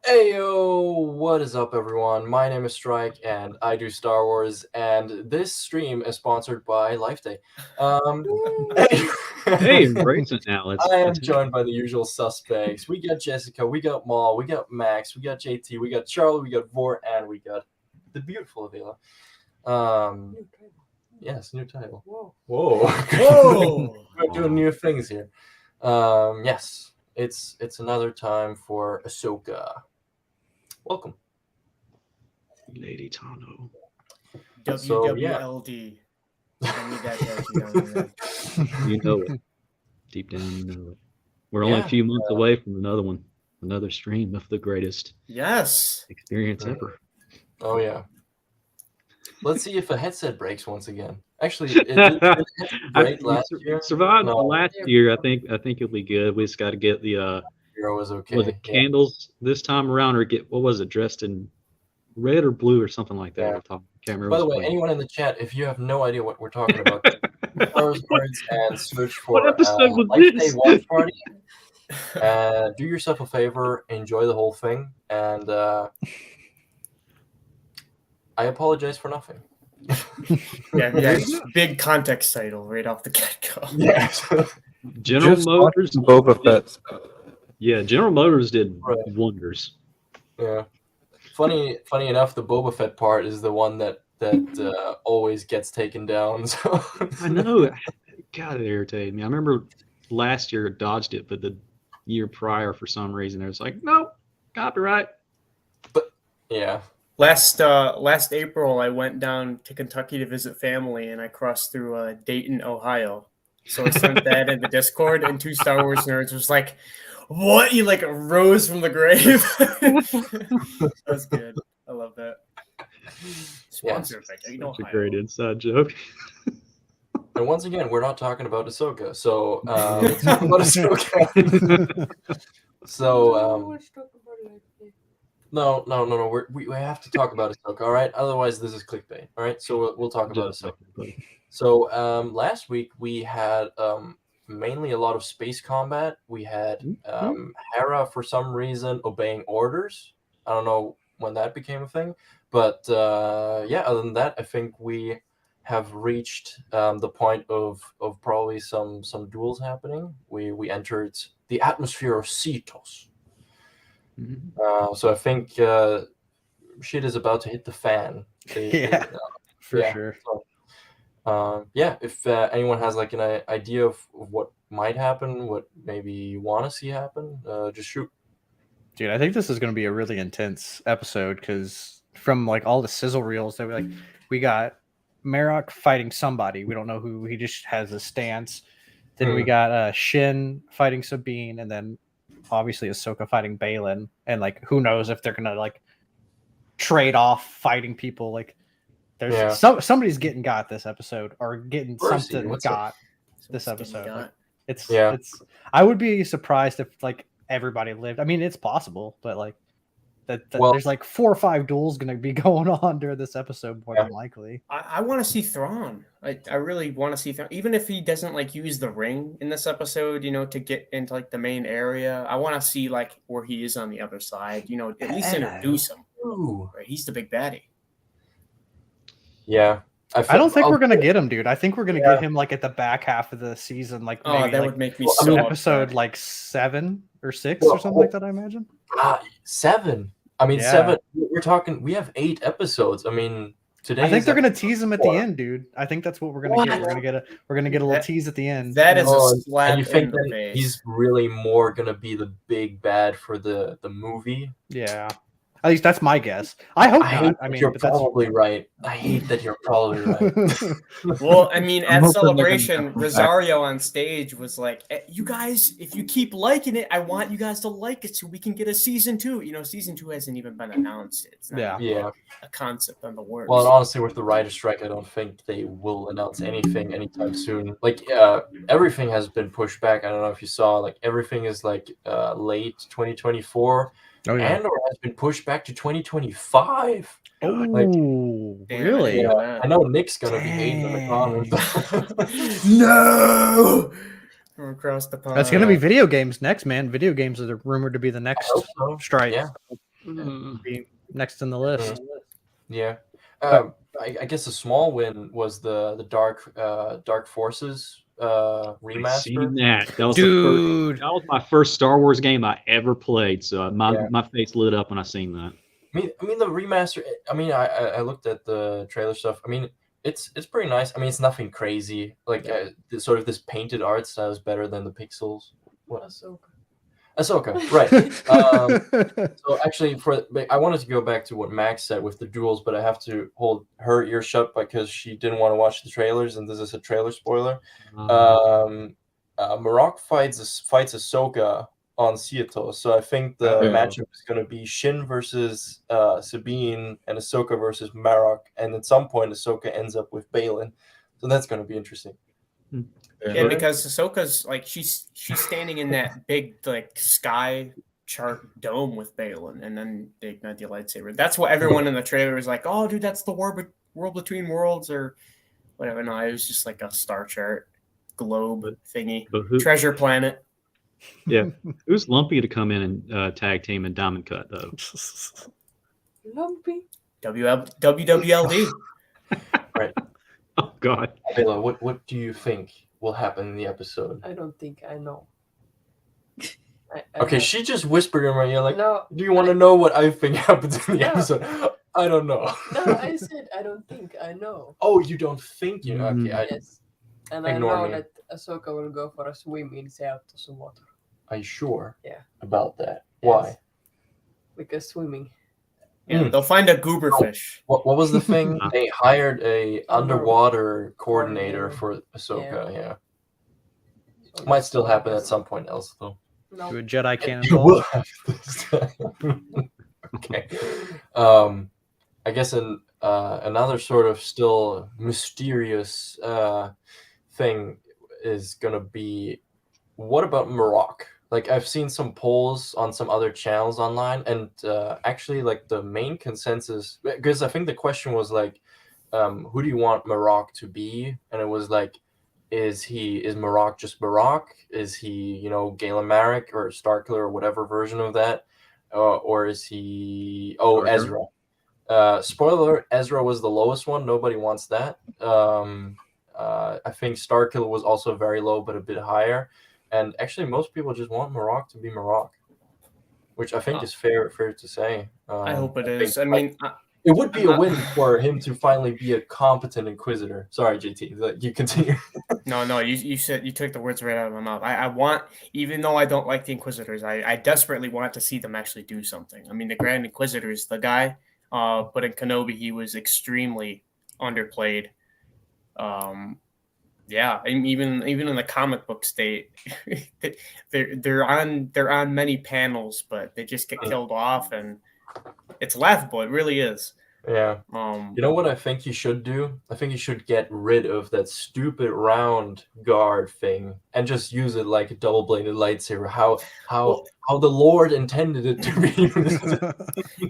Heyo, what is up, everyone? My name is Strike, and I do Star Wars. And this stream is sponsored by Life Day. Hey, embrace it now. I am joined by the usual suspects. We got Jessica, we got Maul, we got Max, we got JT, we got Charlie, we got Vor, and we got the beautiful Avela. Yes, new title. Whoa! We're doing new things here. Yes, it's another time for AHSOKA. Welcome, Lady Tano. WWLD. I need that tattoo. You know it. Deep down, you know it. We're only a few months away from another one, another stream of the greatest experience ever. Oh yeah. Let's see if a headset breaks once again. Actually, it break last year. Survived last year. I think it'll be good. We just got to get the was okay. Was it candles this time around, or get what was it, dressed in red or blue or something like that? Yeah. By the way, anyone in the chat, if you have no idea what we're talking about, and search for what episode was Life this? Day Watch Party. Do yourself a favor, enjoy the whole thing, and I apologize for nothing. Yeah, big context title right off the get-go. Yes. General Motors, Boba Fett stuff. Yeah, General Motors did wonders. Yeah. Funny enough, the Boba Fett part is the one that always gets taken down. So. I know. God, it irritated me. I remember last year it dodged it, but the year prior, for some reason, it was like, no, copyright. But yeah. Last April, I went down to Kentucky to visit family, and I crossed through Dayton, Ohio. So I sent that in the Discord, and two Star Wars nerds was like, "What?" He like rose from the grave. That's good. I love that. Sponsored by Dayton, Ohio. Such a great inside joke. And once again, we're not talking about AHSOKA, so let's talk about AHSOKA. So no. We have to talk about AHSOKA, all right? Otherwise, this is clickbait, all right? So we'll talk about AHSOKA. So last week we had mainly a lot of space combat. We had Hera, for some reason, obeying orders. I don't know when that became a thing, but other than that, I think we have reached the point of probably some duels happening. We entered the atmosphere of Seatos. So I think shit is about to hit the fan. For sure. So, if anyone has like an idea of what might happen, what maybe you want to see happen, just shoot. Dude, I think this is going to be a really intense episode because from like all the sizzle reels that we got Marok fighting somebody. We don't know who. He just has a stance. Then we got Shin fighting Sabine, and then obviously AHSOKA fighting Balin, and like who knows if they're gonna like trade off fighing people. Like there's somebody's getting got this episode or getting something got this episode. Like, it's I would be surprised if like everybody lived. I mean, it's possible, but like there's like 4 or 5 duels going to be going on during this episode more than likely. I want to see Thrawn. I really want to see Thrawn, even if he doesn't like use the ring in this episode, to get into like the main area. I want to see like where he is on the other side, at least introduce him. Right? He's the big baddie. Yeah. I don't think we're going to get him, dude. I think we're going to get him like at the back half of the season. Like maybe that would make me so episode upset. like 7 or 6 or something like that, I imagine. 7. I mean, 7. We're talking. We have 8 episodes. I mean, today. I think they're gonna tease him at the end, dude. I think that's what we're gonna get. We're gonna get a little tease at the end. That is a slap. And you think that he's really more gonna be the big bad for the movie? Yeah. At least that's my guess. I hope not. I mean, you're probably right. I hate that you're probably right. Well, I mean, at Celebration, Rosario on stage was like, "You guys, if you keep liking it, I want you guys to like it so we can get a season 2." Season 2 hasn't even been announced. It's not a concept on the works. Well, and honestly, with the writer's strike, I don't think they will announce anything anytime soon. Like, everything has been pushed back. I don't know if you saw. Like, everything is like late 2024. Andor has been pushed back to 2025. Oh, really? I know Nick's gonna be hating in the comments. No, from across the pond. That's gonna be video games next, man. Video games are rumored to be the next strike. Next in the list. Yeah. I guess a small win was the Dark Forces I seen remaster. that. Was Dude. that was my first Star Wars game I ever played. So my face lit up when I seen that. I mean the remaster. I mean, I looked at the trailer stuff. I mean, it's pretty nice. I mean, it's nothing crazy. Like sort of this painted art style is better than the pixels. What? Ahsoka, right? So actually, I wanted to go back to what Max said with the duels, but I have to hold her ear shut because she didn't want to watch the trailers, and this is a trailer spoiler. Marok fights Ahsoka on Seatos, so I think the matchup is going to be Shin versus Sabine and Ahsoka versus Marok, and at some point Ahsoka ends up with Balin, so that's going to be interesting. Yeah, because Ahsoka's like she's standing in that big like sky chart dome with Balin, and then they ignite the lightsaber. That's what everyone in the trailer was like, "Oh, dude, that's the world between worlds," or whatever. No, it was just like a star chart globe thingy, treasure planet. Yeah, who's Lumpy to come in and tag team and Diamond Cut though? Lumpy, WWLD. Right. Oh God. Avela, what do you think will happen in the episode? I don't think I know. Okay, she just whispered in my ear like, no, do you want to know what I think happens in the episode? I don't know. No, I said I don't think I know. Oh, you don't think you know? Okay, yes. And I know that Ahsoka will go for a swim in Seatos water. Are you sure? Yeah. About that? Why? Yes. Because swimming. Yeah, they'll find a goober fish. What was the thing? They hired a underwater coordinator for Ahsoka. Yeah. So might still happen at some point else though. No. Do a Jedi cannon You ball. will have this time. Okay. I guess another sort of still mysterious thing is gonna be, what about Marok? Like, I've seen some polls on some other channels online, and actually, like, the main consensus, because I think the question was like, who do you want Marok to be? And it was like, is Marok just Marok? Is he, Galen Marek or Starkiller or whatever version of that? Or is he Ezra? Spoiler, Ezra was the lowest one. Nobody wants that. I think Starkiller was also very low, but a bit higher. And actually, most people just want Marok to be Marok, which I think is fair to say. I hope it is. I mean, it would be a win for him to finally be a competent Inquisitor. Sorry, JT, you continue. No, you said, you took the words right out of my mouth. I want, even though I don't like the Inquisitors, I desperately want to see them actually do something. I mean, the Grand Inquisitor is the guy, but in Kenobi he was extremely underplayed. Yeah, and even in the comic book state, they're on many panels, but they just get killed off, and it's laughable. It really is. Yeah. You know what I think he should do? I think he should get rid of that stupid round guard thing and just use it like a double-bladed lightsaber. How the Lord intended it to be.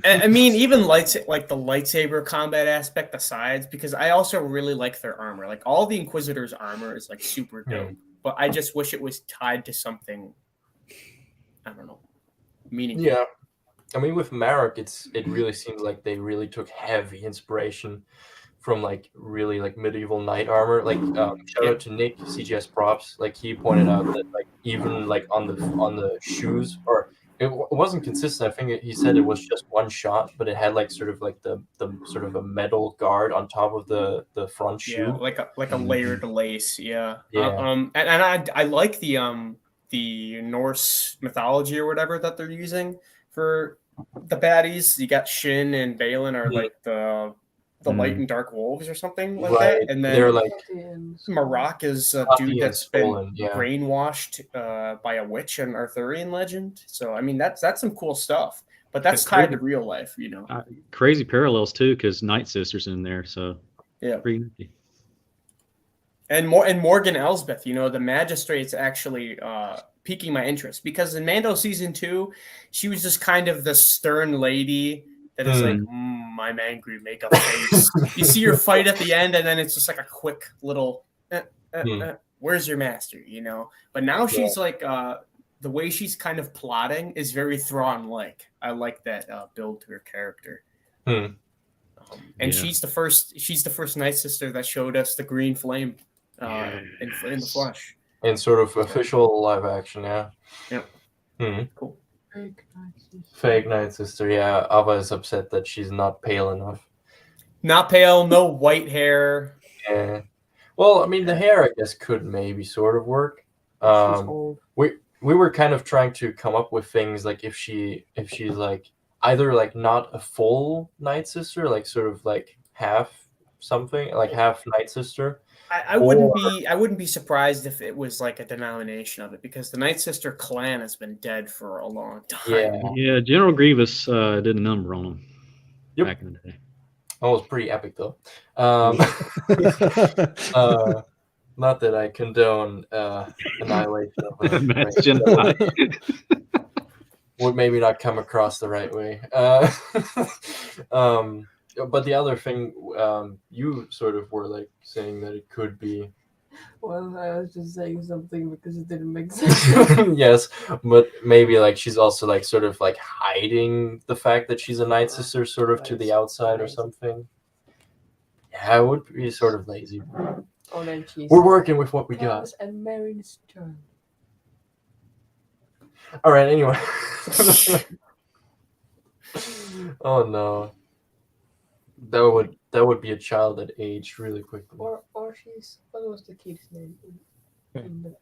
I mean, even like the lightsaber combat aspect aside, because I also really like their armor. Like, all the Inquisitors' armor is like super dope, but I just wish it was tied to something, I don't know, meaningful. Yeah. I mean, with Marek, it really seems like they really took heavy inspiration from like really like medieval knight armor. Like, shout out to Nick, CGS Props. Like, he pointed out that like even like on the shoes, or it wasn't consistent. I think he said it was just one shot, but it had like sort of like the sort of a metal guard on top of the front shoe. Yeah, like a layered lace. Yeah. Yeah. And I like the Norse mythology or whatever that they're using for the baddies. You got Shin and Balin are like the light and dark wolves or something like that, and then they're like Marok is a dude that's been brainwashed by a witch in Arthurian legend. So I mean, that's some cool stuff, but that's tied to real life, Crazy parallels too, because Night Sister's in there, so yeah. And Morgan Elsbeth, the Magistrate's actually piquing my interest, because in Mando season 2, she was just kind of the stern lady that is like, I'm angry, make a face. You see her fight at the end, and then it's just like a quick little, where's your master, But now she's like the the way she's kind of plotting is very Thrawn-like. I like that build to her character. Hmm. And Yeah. she's the first Night Sister that showed us the green flame in the flesh. In sort of official live action, yeah. Yep. Hmm. Cool. Fake Night Sister, yeah. Ava is upset that she's not pale enough. Not pale, no white hair. Yeah. Well, I mean, the hair, I guess, could maybe sort of work. She's old. We were kind of trying to come up with things like if she's like either like not a full Night Sister, like sort of like half something, like half Night Sister. I wouldn't be surprised if it was like a denomination of it, because the Night Sister clan has been dead for a long time. Yeah. Yeah, General Grievous did a number on them Yep. back in the day. That was pretty epic, though. Not that I condone annihilation of a Matt's race. genocide. Would maybe not come across the right way. But the other thing, you sort of were like saying that it could be. Well, I was just saying something because it didn't make sense. Yes, but maybe like she's also like sort of like hiding the fact that she's a Night Sister sort of to the outside or something. Yeah, it would be sort of lazy. Oh, then she's We're working with what we got. Thomas and Mary's turn. All right, anyway. Oh no. That would be a child that aged really quickly. Or she's, what was the kid's name? In the,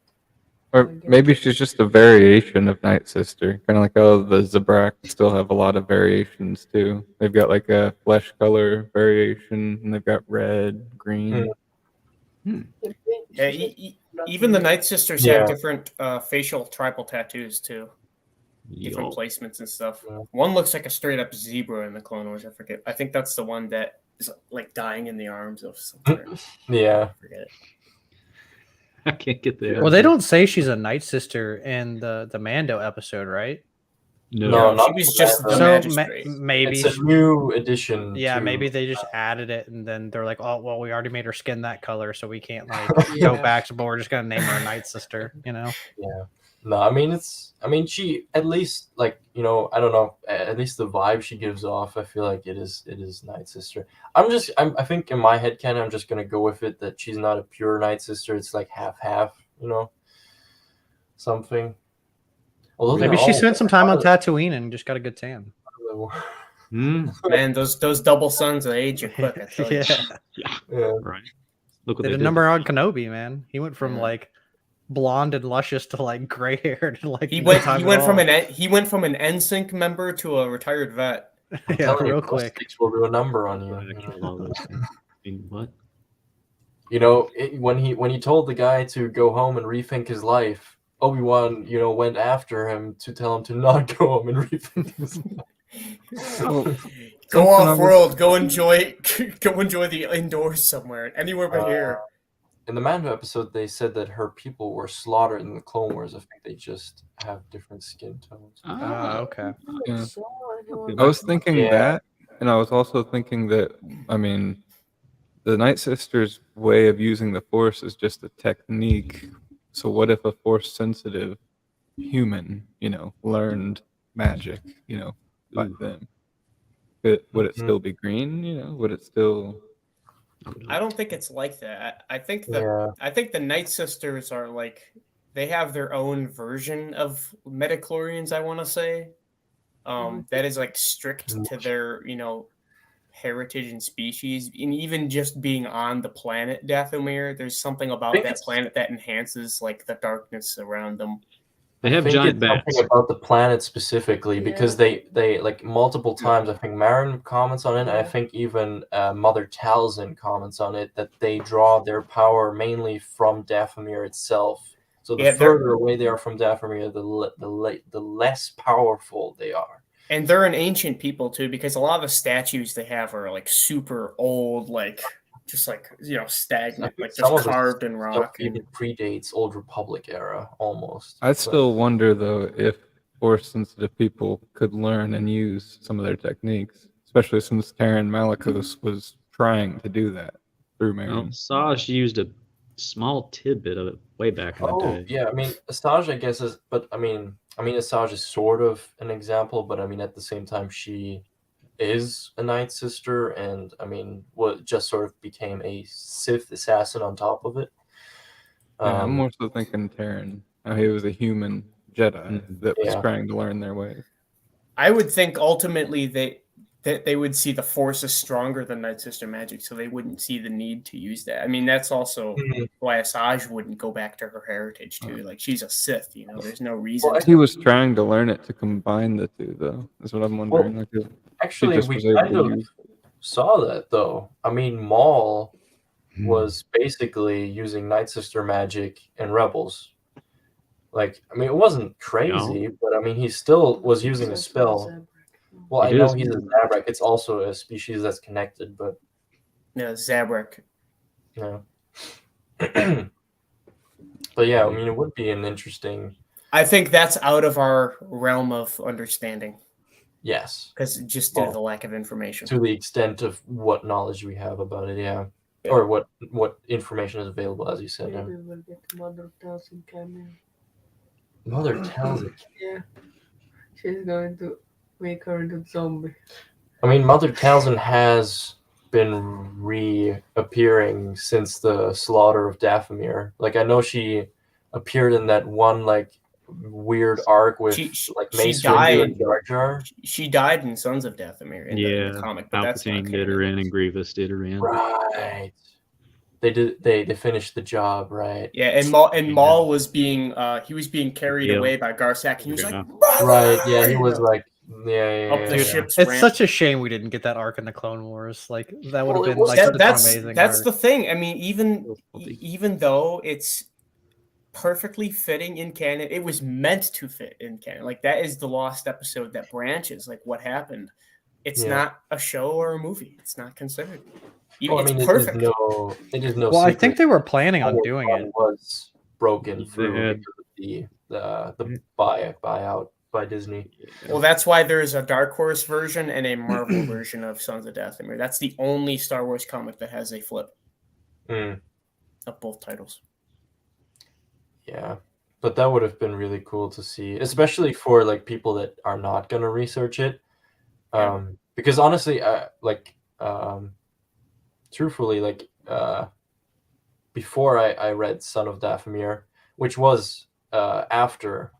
Or maybe she's just a variation of Night Sister, kind of like how the Zabrak still have a lot of variations too. They've got like a flesh color variation, and they've got red, green. Yeah, even the Night Sisters have different facial tribal tattoos too. Different placements and stuff. Yeah. One looks like a straight up zebra in the Clone Wars. I forget. I think that's the one that is like dying in the arms of something. Yeah. I forget it. I can't get there. Well, they don't say she's a Night Sister in the Mando episode, right? No, not she was just the So magistrate. maybe, It's a new addition. yeah, to- maybe they just added it, and then they're like, oh, well, we already made her skin that color, so we can't like go back. So we're just gonna name her a Night Sister, you know? Yeah. No, I mean, she at least like I don't know. At least the vibe she gives off, I feel like it is Night Sister. I think in my head canon, I'm just gonna go with it that she's not a pure Night Sister. It's like half, something. Although Maybe she spent some time on Tatooine and just got a good tan. Man, those double suns they age you quick. I tell you. Yeah. Right. Look what They they did a number on Kenobi, man. He went from like blonde and luscious to like gray haired. Like He went from an NSYNC member to a retired vet. yeah, real quick. Will do a number on you. What? When he told the guy to go home and rethink his life, Obi-Wan, went after him to tell him to not go home and rethink his life. Go off world, go enjoy the indoors somewhere, anywhere but here. In the Mando episode, they said that her people were slaughtered in the Clone Wars. I think they just have different skin tones. Okay. Yeah. So, I was thinking Yeah. that, and I was also thinking that, I mean, the Night Sister's way of using the Force is just a technique. So what if a Force-sensitive human, learned magic, by them? Would it still be green? Would it still... I don't think it's like that. I think the Night Sisters are like, they have their own version of midichlorians, I want to say. That is like strict to their, heritage and species, and even just being on the planet Dathomir, there's something about that planet that enhances like the darkness around them. They have giant bats. Something about the planet specifically, because they like multiple times. I think Marin comments on it, and I think even Mother Talzin comments on it, that they draw their power mainly from Dathomir itself. So the further away they are from Dathomir, the less powerful they are. And they're an ancient people too, because a lot of the statues they have are like super old, like just like stagnant, like just carved in rock. It predates Old Republic era almost. I still wonder though if Force-sensitive people could learn and use some of their techniques, especially since Terran Malicos was trying to do that through Marin. Saj used a small tidbit of it way back in the Oh day. yeah, I mean Asajj, I guess is, but I mean Asajj is sort of an example, but I mean at the same time she is a Night Sister, and I mean what just sort of became a Sith assassin on top of it. Yeah, I'm more so thinking Terran. How he was a human Jedi that was Yeah. trying to learn their ways. I would think ultimately they would see the Force as stronger than Night Sister magic, so they wouldn't see the need to use that. I mean, that's also why Asajj wouldn't go back to her heritage too. Like she's a Sith, you know. There's no reason. Well, He was trying to learn it to combine the two, though. Is what I'm wondering. Well, like, actually, just we was able kind to of use- saw that though. I mean, Maul was basically using Night Sister magic in Rebels. Like, I mean, it wasn't crazy, but I mean, he still was using a spell. Well, I It know is. he's a Zabrak. It's also a species that's connected, but Yeah, Zabrak. yeah. But yeah, I mean, it would be an interesting. I think that's out of our realm of understanding Yes, because just due to the lack of information. to the extent of what knowledge we have about it, yeah, or what information is available, as you said. Yeah. Maybe we'll get Mother Talzin cameo. Mother Talzin. Yeah. She's going to make her into zombie. I mean, Mother Talzin has been reappearing since the slaughter of Dathomir. Like, I know she appeared in that one like weird arc with like Mace Windu and Jar Jar. She died in Sons of Dathomir in the comic, but that's not Palpatine did her in and Grievous did her in. Right. They did. They finished the job, right? Yeah, and Maul was being he was being carried away by Garsak. He was like, right. Yeah, he was like, yeah. It's such a shame we didn't get that arc in the Clone Wars. Like that would have been like such an amazing. That's arc. the thing. I mean, even though it's perfectly fitting in canon, it was meant to fit in canon. Like that is the lost episode that branches. Like what happened. It's not a show or a movie. It's not considered. Well, I mean, it's perfect. It is no. Well, I think they were planning on doing it. Was broken through because of the buyout by Disney. Well, that's why there's a Dark Horse version and a Marvel version of Sons of Dathomir. That's the only Star Wars comic that has a flip of both titles. Yeah, but that would have been really cool to see, especially for like people that are not gonna research it, because honestly, truthfully, like before I read Son of Dathomir, which was after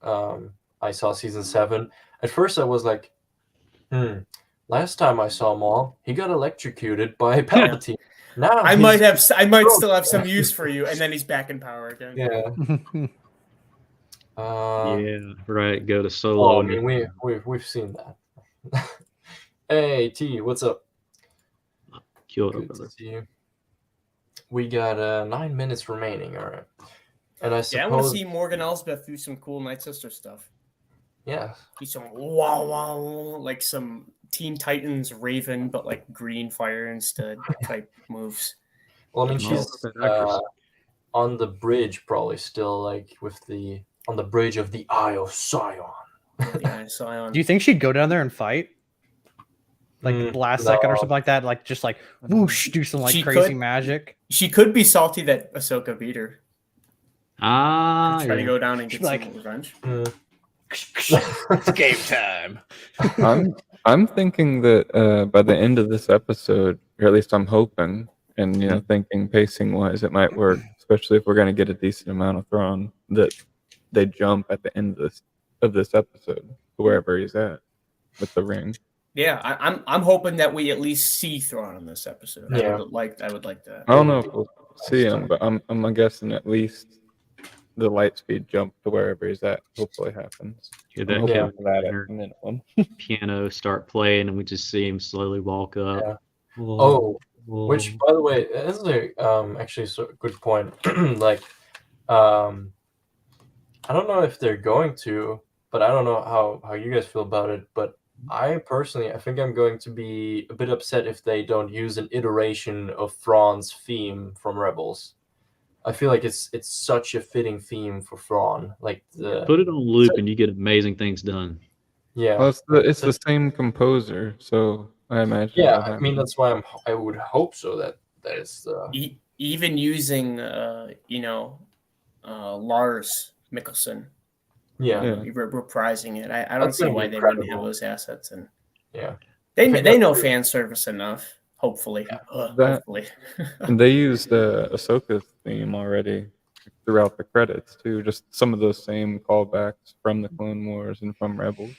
I saw season 7. At first, I was like, last time I saw Maul, he got electrocuted by Palpatine. Now I might still have some use for you, and then he's back in power again. Yeah. Yeah, right. Go to Solo. Oh, I mean, we've seen that. Hey T, what's up? Good to see you. We got 9 minutes remaining. All right, and I suppose I want to see Morgan Elsbeth do some cool Night Sister stuff. Yeah, do some wow, like some Teen Titans Raven, but like green fire instead type moves. Well, I mean, she's on the bridge, probably still like on the bridge of the Eye of Sion. Sion. Do you think she'd go down there and fight? Like last second or something like that? Like just like whoosh, do some like crazy magic? She could be salty that Ahsoka beat her. Try to go down and get some revenge. It's game time. I'm thinking that by the end of this episode, or at least I'm hoping, and thinking pacing wise, it might work, especially if we're going to get a decent amount of Thrawn, that they jump at the end of this episode to wherever he's at with the ring. Yeah, I'm hoping that we at least see Thrawn in this episode. Yeah. I would like that. I don't know if we'll see him, but I'm guessing at least the light speed jump to wherever he's at hopefully happens. Piano start playing, and we just see him slowly walk up. Yeah. Whoa. Which, by the way, this is actually a good point. Like, I don't know if they're going to, but I don't know how you guys feel about it. But I think I'm going to be a bit upset if they don't use an iteration of Thrawn's theme from Rebels. I feel like it's such a fitting theme for Thrawn. Like put it on loop and you get amazing things done. Yeah, well, it's the same composer, so I imagine. Yeah, I mean that's why I would hope so that is. even using Lars Mikkelsen, Yeah, reprising it. I don't That's see gonna why be they wouldn't have incredible. those assets, and yeah. they I think know that's- fan service enough. Hopefully, That- hopefully. And they used Ahsoka's theme already throughout the credits too. Just some of those same callbacks from the Clone Wars and from Rebels.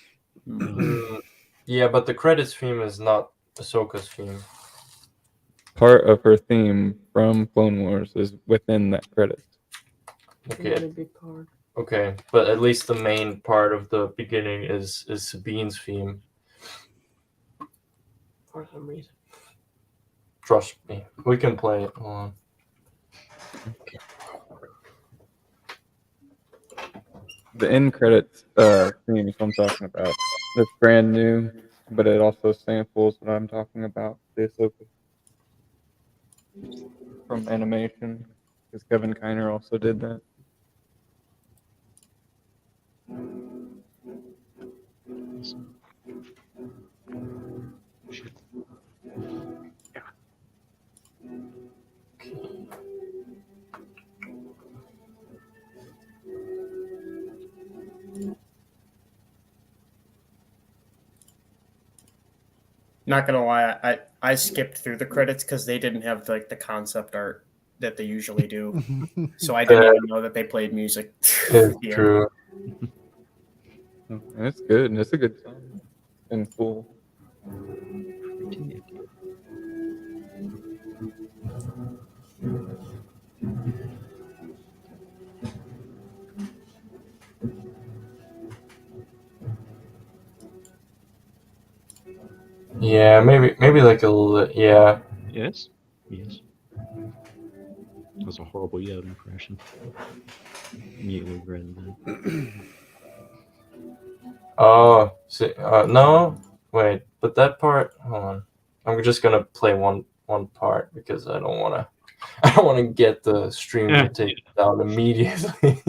Yeah, but the credits theme is not Ahsoka's theme. Part of her theme from Clone Wars is within that credit. Okay, Really big part. okay, but at least the main part of the beginning is Sabine's theme. For some reason. Trust me, we can play it. Hold on. The end credits theme is what I'm talking about. That's brand new, but it also samples what I'm talking about. The Ahsoka from animation, because Kevin Kiner also did that. Not gonna lie, I skipped through the credits because they didn't have like the concept art that they usually do, so I didn't even know that they played music. It's Yeah. true. And it's good, and it's a good song and cool. Yeah, maybe like a little. Yeah. Yes. That was a horrible Yoda impression. Immediately regretted that. Oh, no. Wait, but that part. Hold on. I'm just gonna play one part because I don't wanna. I don't wanna get the stream to take it down immediately.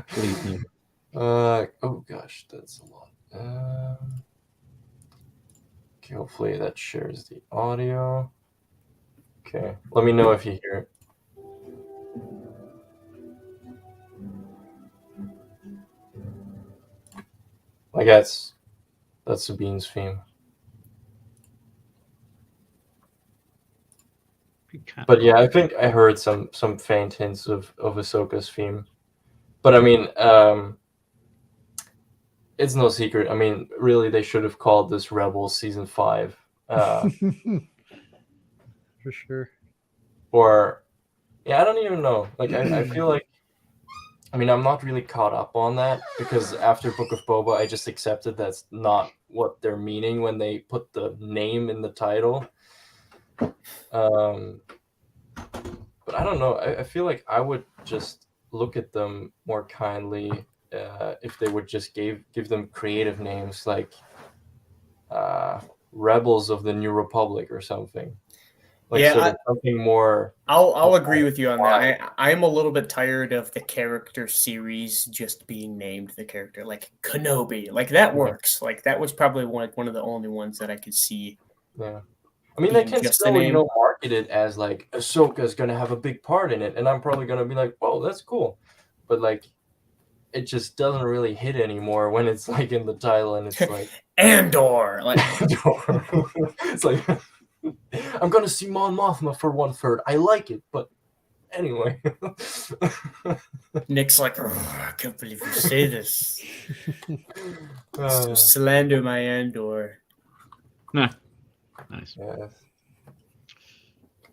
Please no. Oh gosh, that's a lot. Okay, hopefully that shares the audio. Okay, let me know if you hear it. Like that's Sabine's theme. But yeah, I think I heard some faint hints of Ahsoka's theme. But I mean, it's no secret. I mean, really, they should have called this Rebels Season 5. For sure. Or, yeah, I don't even know. Like, I feel like, I mean, I'm not really caught up on that because after Book of Boba, I just accepted that's not what they're meaning when they put the name in the title. But I don't know. I feel like I would just look at them more kindly if they would just give them creative names like Rebels of the New Republic or something. Like Yeah, sort of something more. I'll agree with you on that. I'm a little bit tired of the character series just being named the character, like Kenobi. Like that works. Like that was probably one of the only ones that I could see. Yeah. I mean, they being can just still, the name. market it as like Ahsoka's gonna have a big part in it, and I'm probably gonna be like, "Whoa, that's cool," but like, it just doesn't really hit anymore when it's like in the title, and it's like Andor. Like it's like I'm gonna see Mon Mothma for 1/3. I like it, but anyway. Nick's like, oh, I can't believe you say this. Uh, Slander my Andor. Nah. Nice. yes.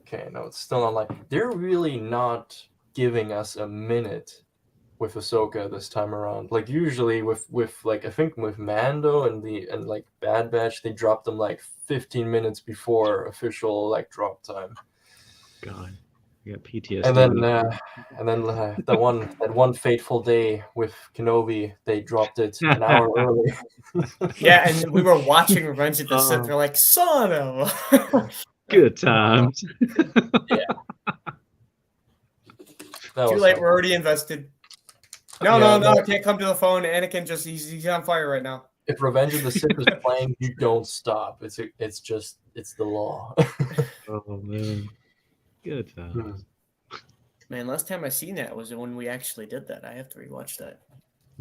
Okay, no, it's still not like they're really not giving us a minute with Ahsoka this time around. Like usually with like I think with Mando and like Bad Batch, they dropped them like 15 minutes before official like drop time. God, you got PTSD. And then that one fateful day with Kenobi, they dropped it an hour early. Yeah, and we were watching Revenge of the Sith. They're like, son of. Good times. Yeah. Too late. We're already invested. No, I can't come to the phone. Anakin he's on fire right now. If Revenge of the Sith is playing, you don't stop. It's the law. Oh man. Good times. Man, last time I seen that was when we actually did that. I have to rewatch that.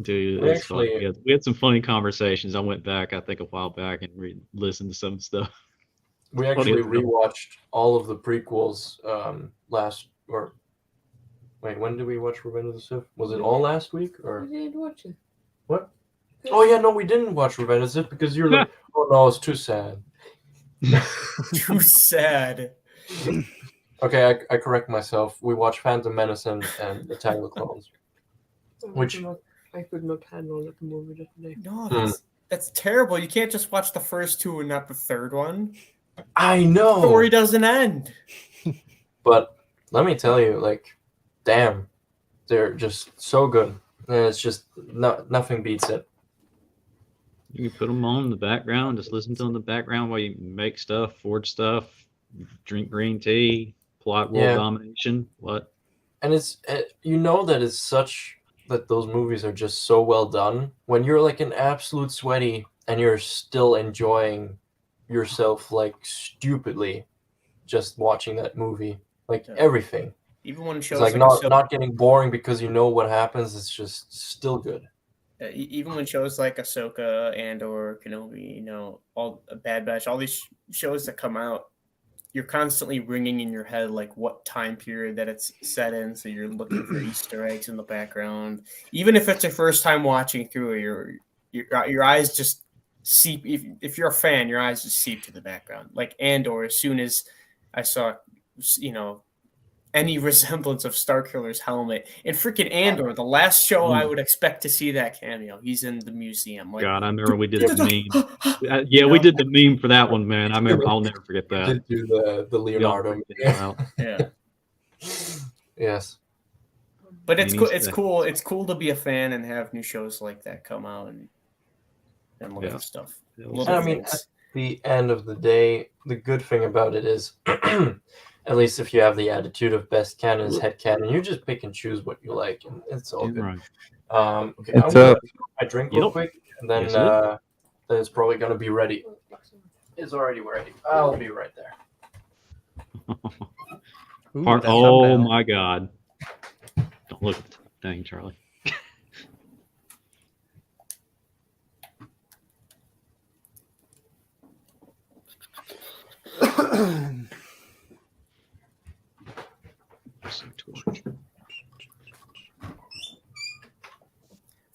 Dude, We it's fun. actually- We had some funny conversations. I went back, I think, a while back and listened to some stuff. We Funny actually as hell. rewatched all of the prequels when did we watch Revenge of the Sith? Was it all last week or We didn't watch it. what? Oh yeah, no, we didn't watch Revenge of the Sith because you're like, oh no, it's too sad. Too sad. Okay, I correct myself. We watched Phantom Menace and Attack of the Clones. Which- I could not handle that movie that day. No, that's terrible. You can't just watch the first two and not the third one. I know. Story doesn't end. But let me tell you, like, damn, they're just so good. And it's just nothing beats it. You can put them on in the background, just listen to them in the background while you make stuff, forge stuff, drink green tea, plot world Yeah. domination. What? And that those movies are just so well done when you're like an absolute sweaty and you're still enjoying yourself like stupidly just watching that movie. Like Yeah. everything. Even when It's shows like like not getting boring because you know what happens. It's just still good. even when shows like Ahsoka and or Kenobi, all Bad Batch, all these shows that come out, you're constantly ringing in your head like what time period that it's set in, so you're looking for Easter eggs in the background. Even if it's your first time watching through it, your eyes just seep. If you're a fan, your eyes just seep to the background. Like Andor, as soon as I saw, any resemblance of Starkiller's helmet in freaking Andor, the last show I would expect to see that cameo. He's in the museum. Like, God, I remember we did the meme. Yeah, we did the meme for that one, man. I remember. I'll never forget We that. did do the Leonardo. yeah. Yes. But it's Meaning cool. It's that- cool. It's cool to be a fan and have new shows like that come out and look Yeah. at stuff. That Little was- And I mean, things. at the end of the day, the good thing about it is, at least if you have the attitude of best canon is head canon, you just pick and choose what you like, and it's all good. Right. Okay, What's I'm gonna up? get my drink real Yep. quick, and then Yes, sir. then it's probably gonna be ready. It's already ready. I'll be right there. Ooh, Part, that oh thumbnail. my God! Don't look at the thing, Charlie.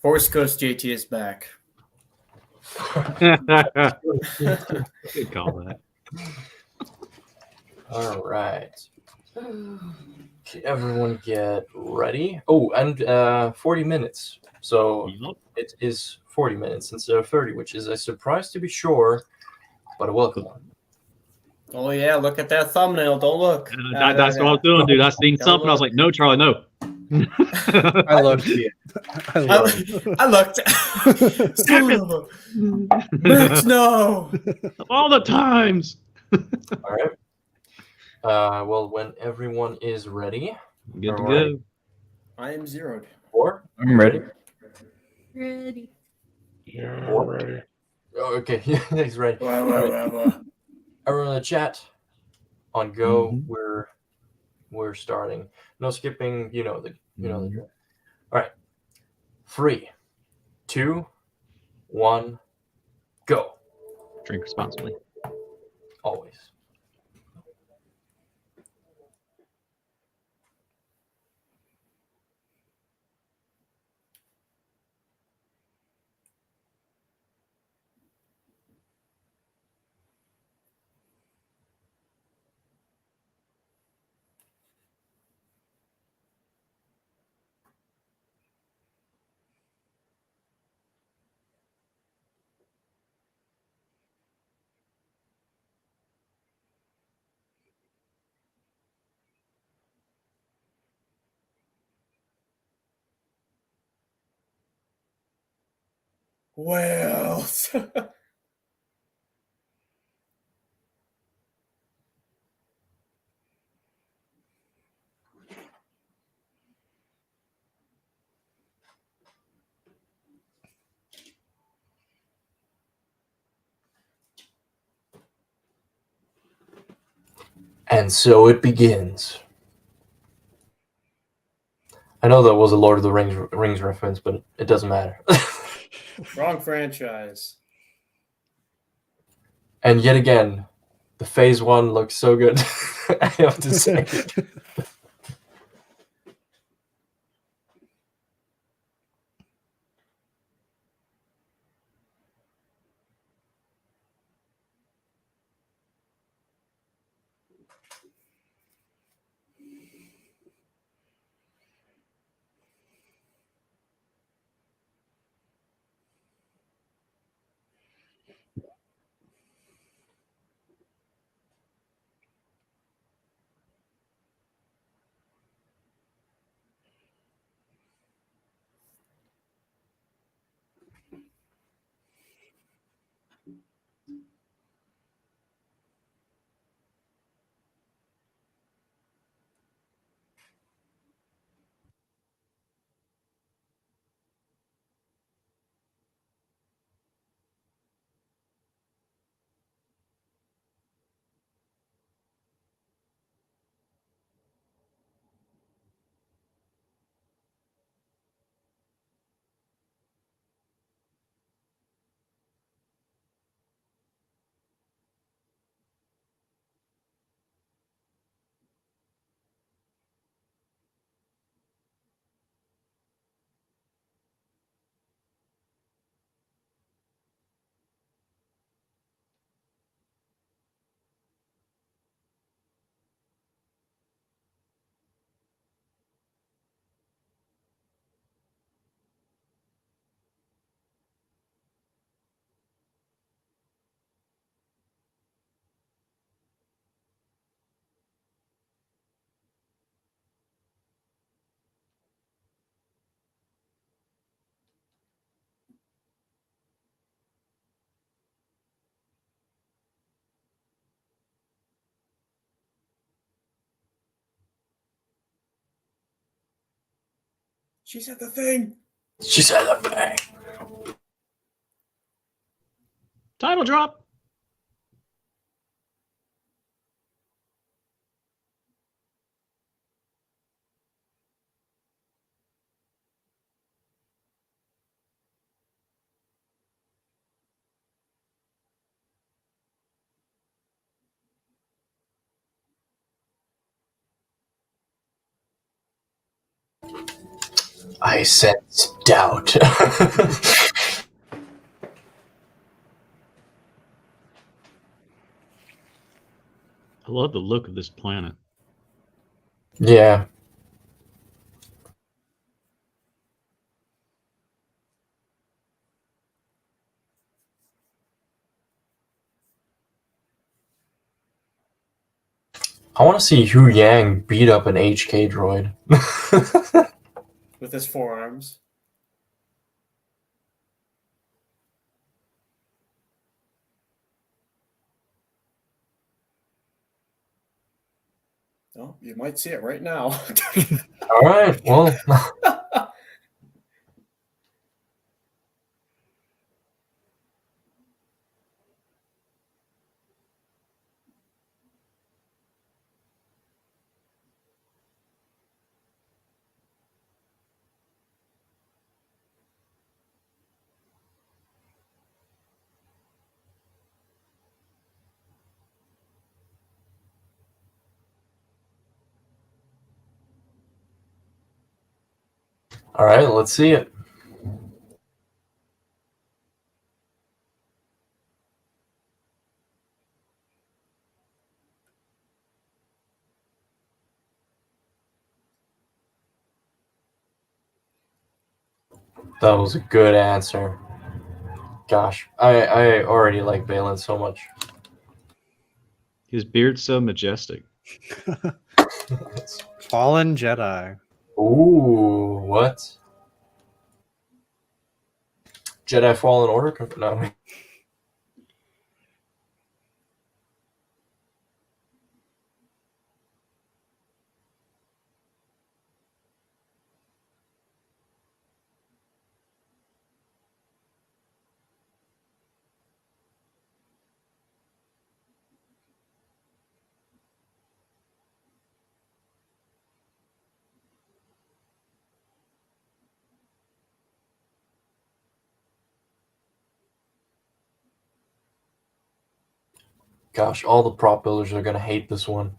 Force Ghost JT is back. Good call that. All right. Okay, everyone get ready. Oh, and 40 minutes. So Yup. it is 40 minutes instead of 30, which is a surprise to be sure, but a welcome one. Oh yeah, look at that thumbnail. Don't look. That's what I was doing, dude. I seen Don't something. I was look. like, no, Charlie, no. I love it. I love it. I looked. Son of a bitch, no. All the times. All right. Well, when everyone is ready, Good to All go. I am zeroed. 4. I'm ready. Ready. Oh, okay, he's ready. Blah, blah, blah, blah. Everyone in the chat, on go. Mhm. We're starting. No skipping. You know the Mhm. drill. All right. 3, 2, 1, go. Drink responsibly. Always. Whales. And so it begins. I know that was a Lord of the Rings reference, but it doesn't matter. Wrong franchise. And yet again, the Phase 1 looks so good. I have to say. She said the thing. She said the thing. Title drop. I sense doubt. I love the look of this planet. Yeah. I want to see Hu Yang beat up an HK droid. With his forearms. Oh, you might see it right now. All right, well. All right, let's see it. That was a good answer. Gosh, I already like Balin so much. His beard's so majestic. Fallen Jedi. Ooh, what? Jedi Fallen Order? No. Gosh, all the prop builders are gonna hate this one.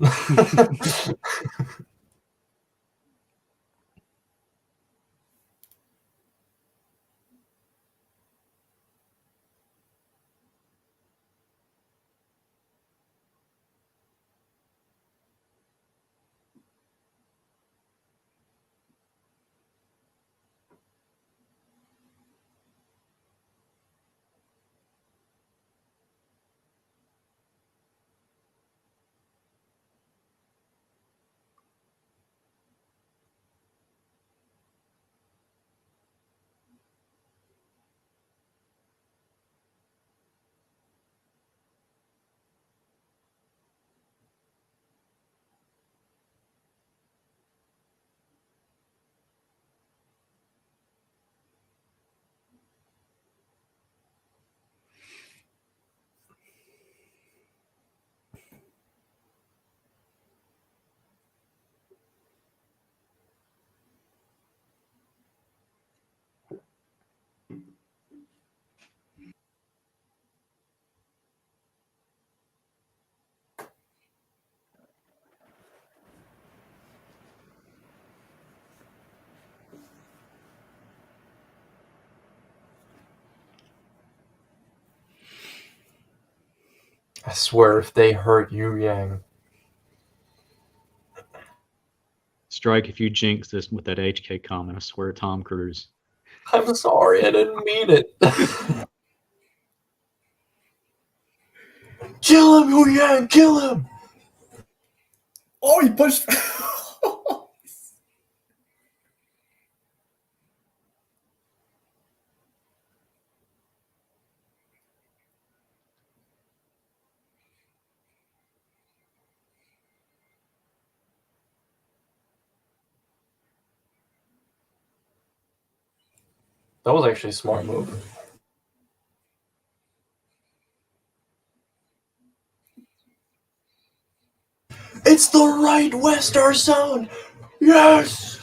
I swear, if they hurt Yu Yang, Strike if you jinx this with that HK comment. I swear, Tom Cruise. I'm sorry, I didn't mean it. Kill him, Yu Yang, kill him! Oh, he pushed. That was actually a smart move. It's the right Western sound! Yes!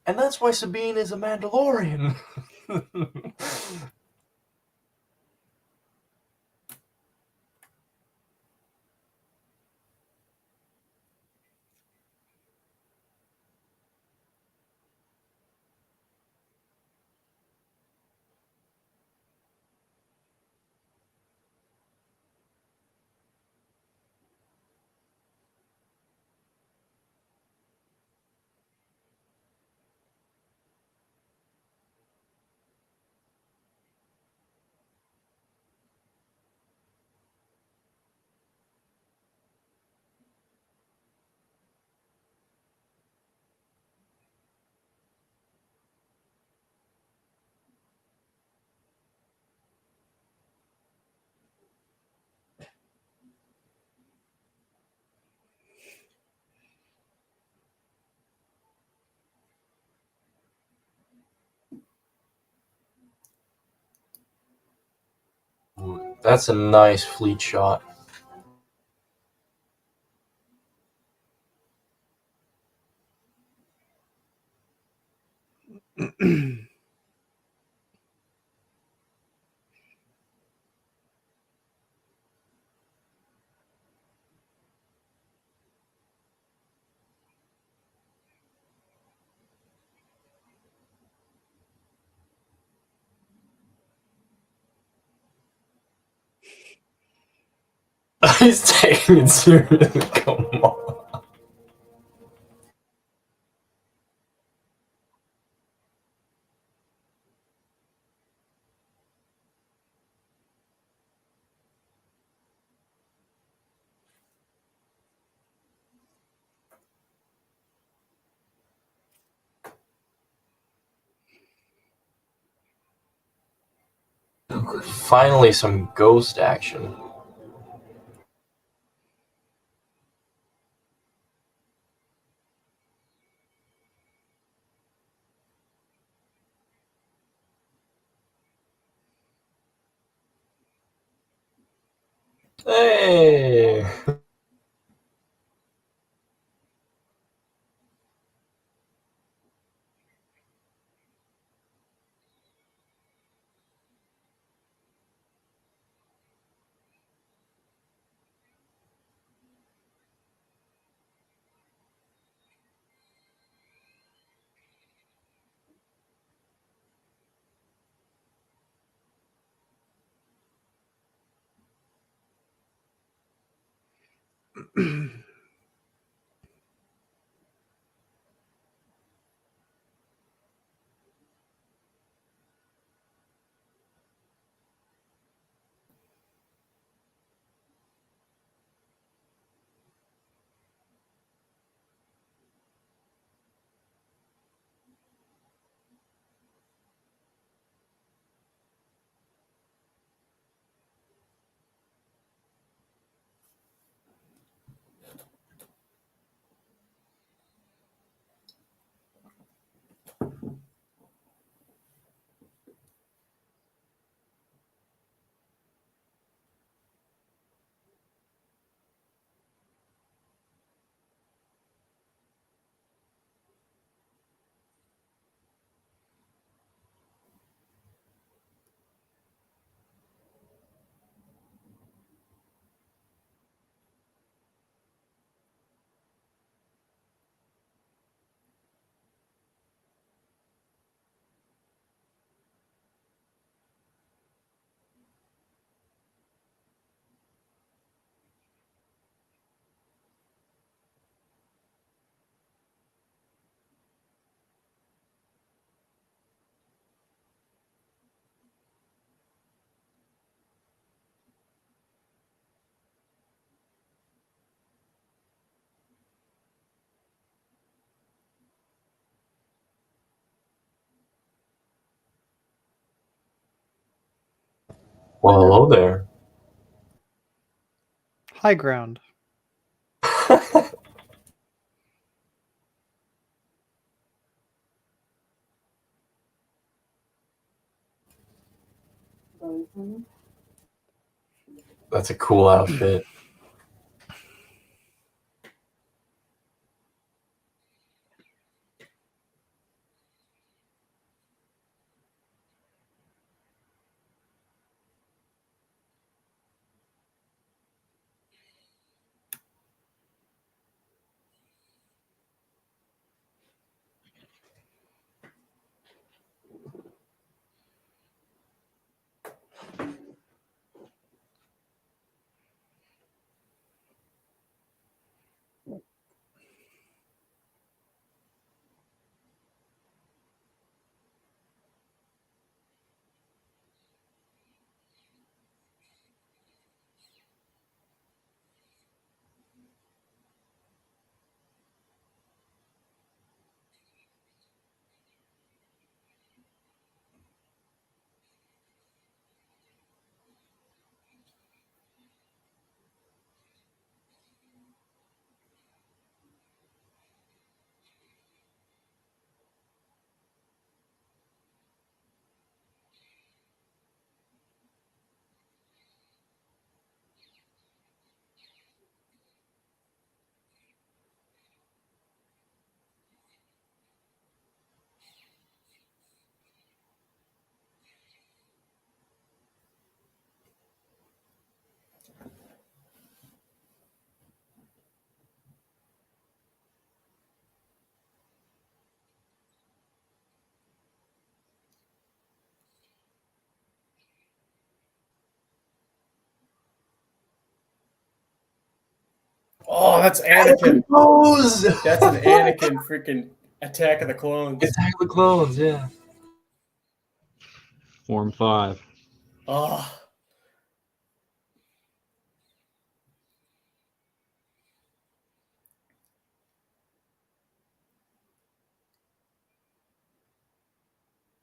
And that's why Sabine is a Mandalorian. That's a nice fleet shot. He's taking it seriously. Come on. Finally, some ghost action. Hey. Well, hello there. High ground. That's a cool outfit. Oh, that's Anakin. Clones! That's an Anakin freaking Attack of the Clones. Attack of the Clones, yeah. Form 5. Oh.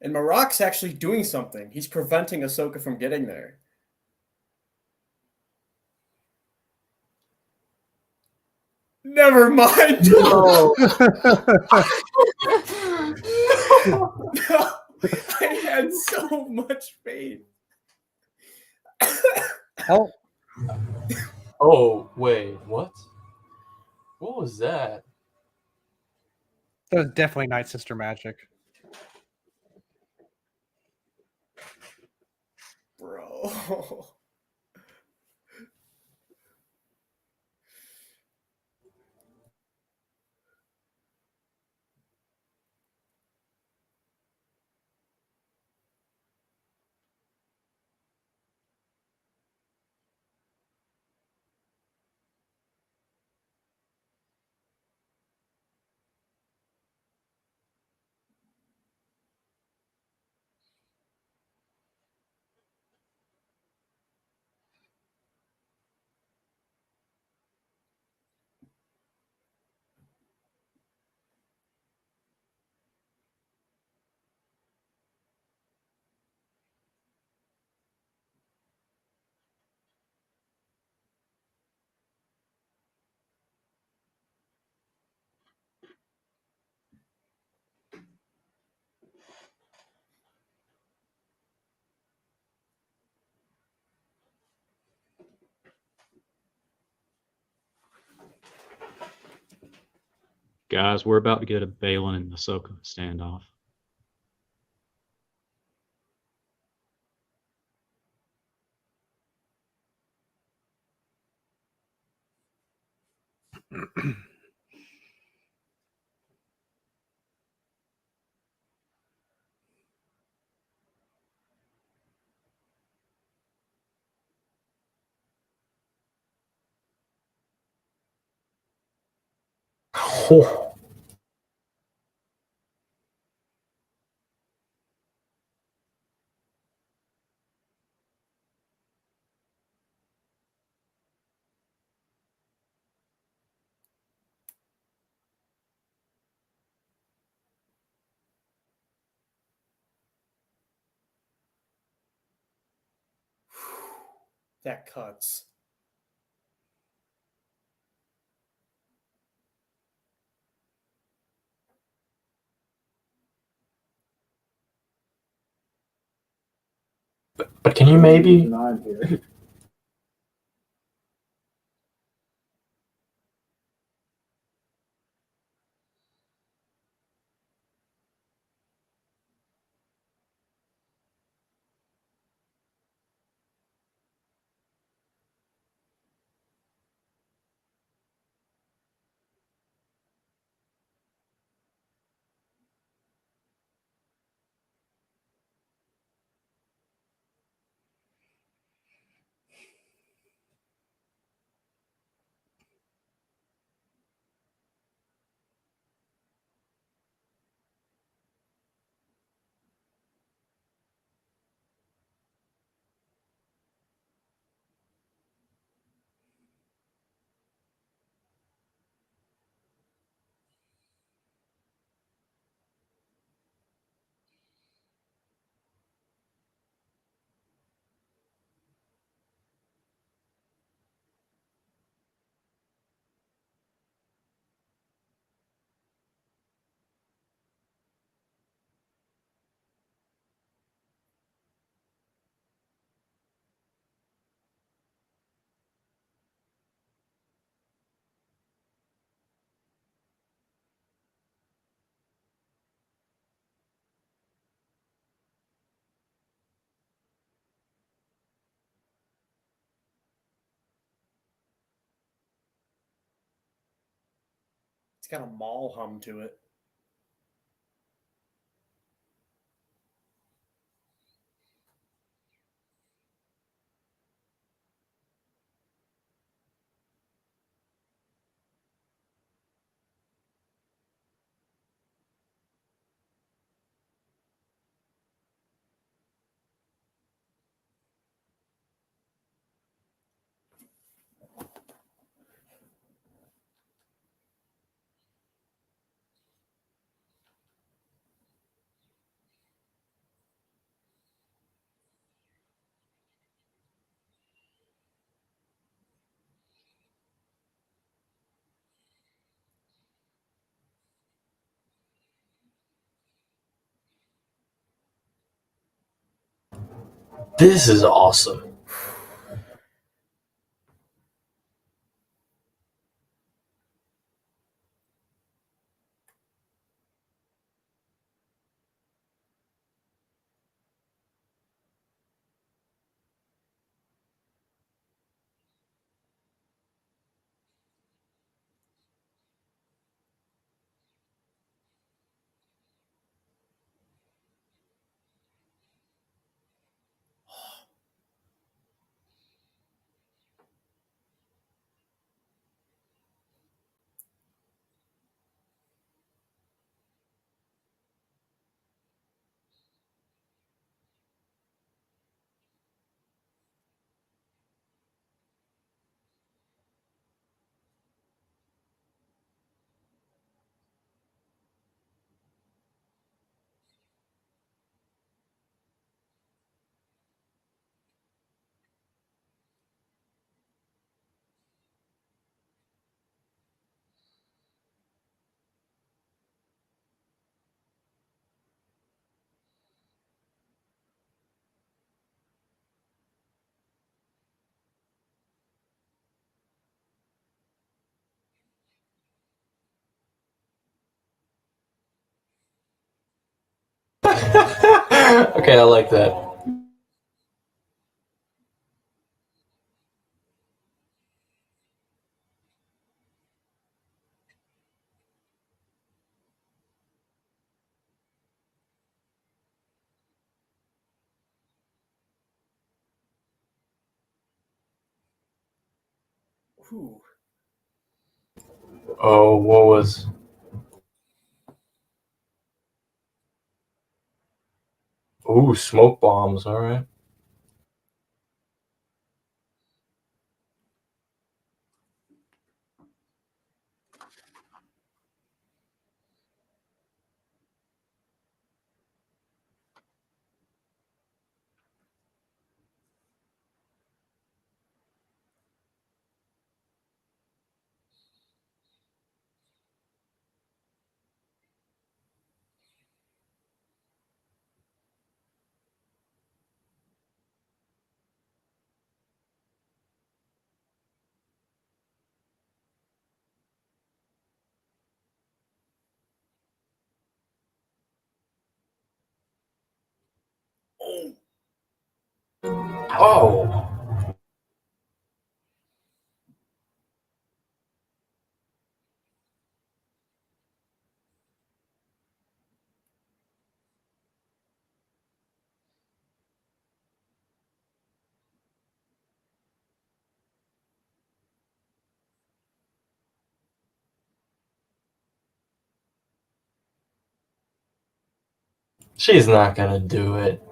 And Marok's actually doing something. He's preventing Ahsoka from getting there. Never mind. No. No, I had so much faith. Hell, Oh, wait, what? What was that? That was definitely Night Sister magic. Bro. Guys, we're about to get a Balin and Ahsoka standoff. Oh. That cuts. But can you maybe? It's got a mall hum to it. This is awesome. Okay, I like that. Ooh. Oh, what was? Ooh, smoke bombs. All right. Oh. She's not gonna do it.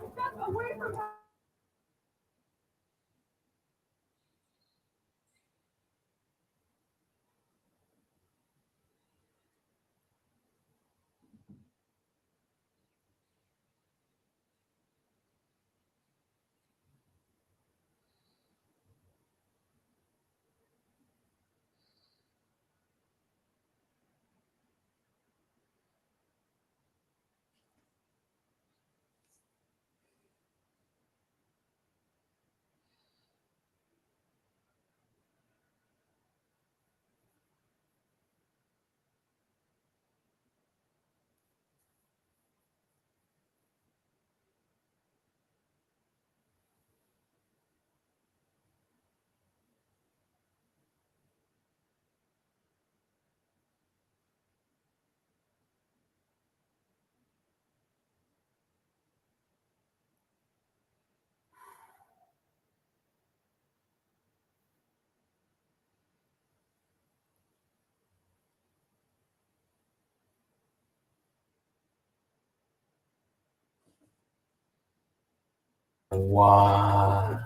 Wow.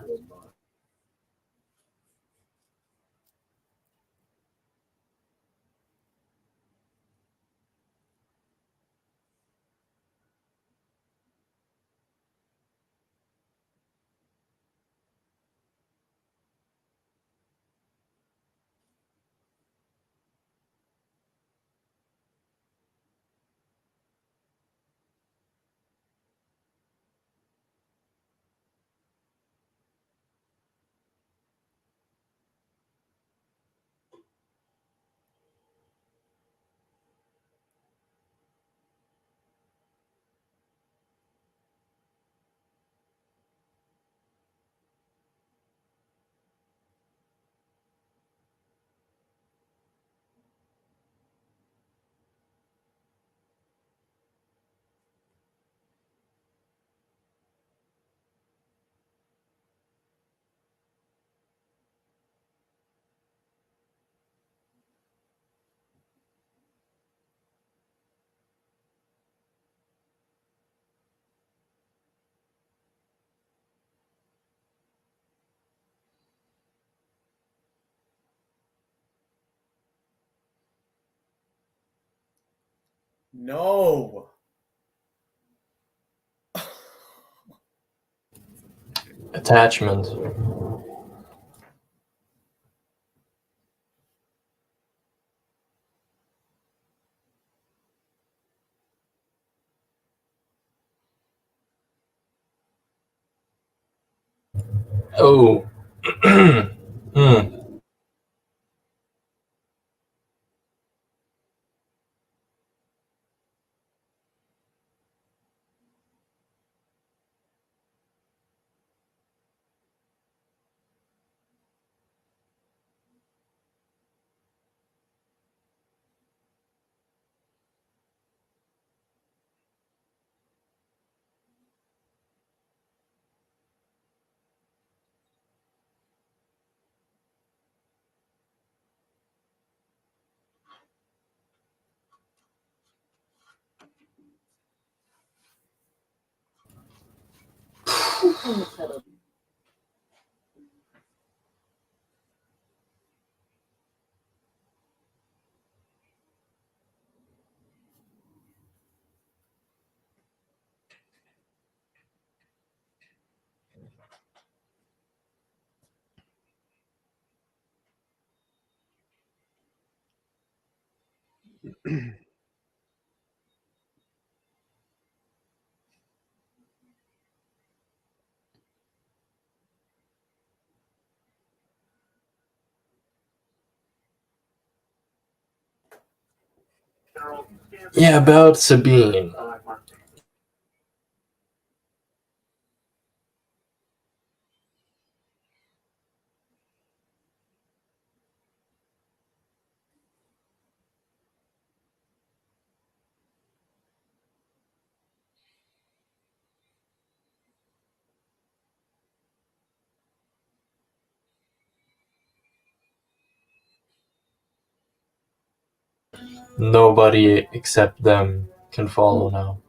No. Attachment. Oh. Hmm. Yeah, about Sabine. Nobody except them can follow now.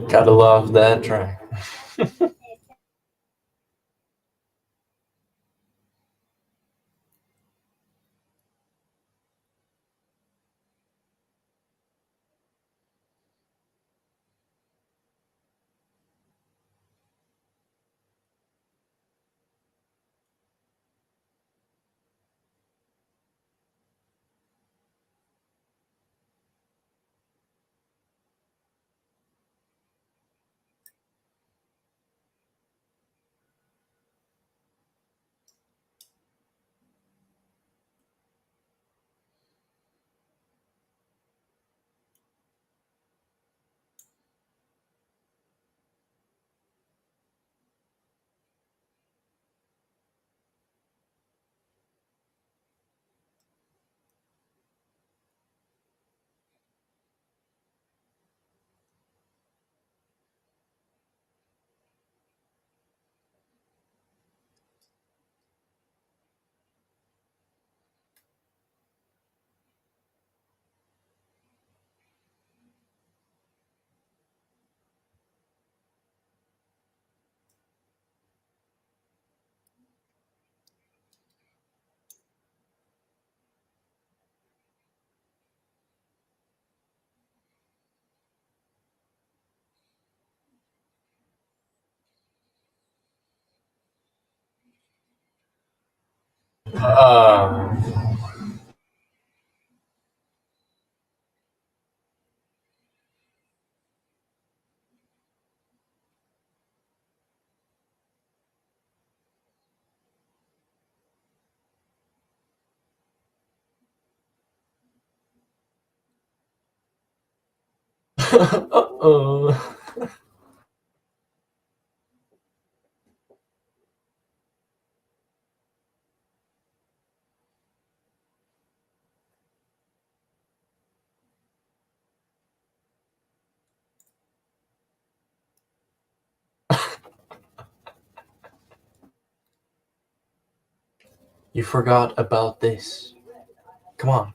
Gotta love that track. Um, uh-oh. You forgot about this. Come on.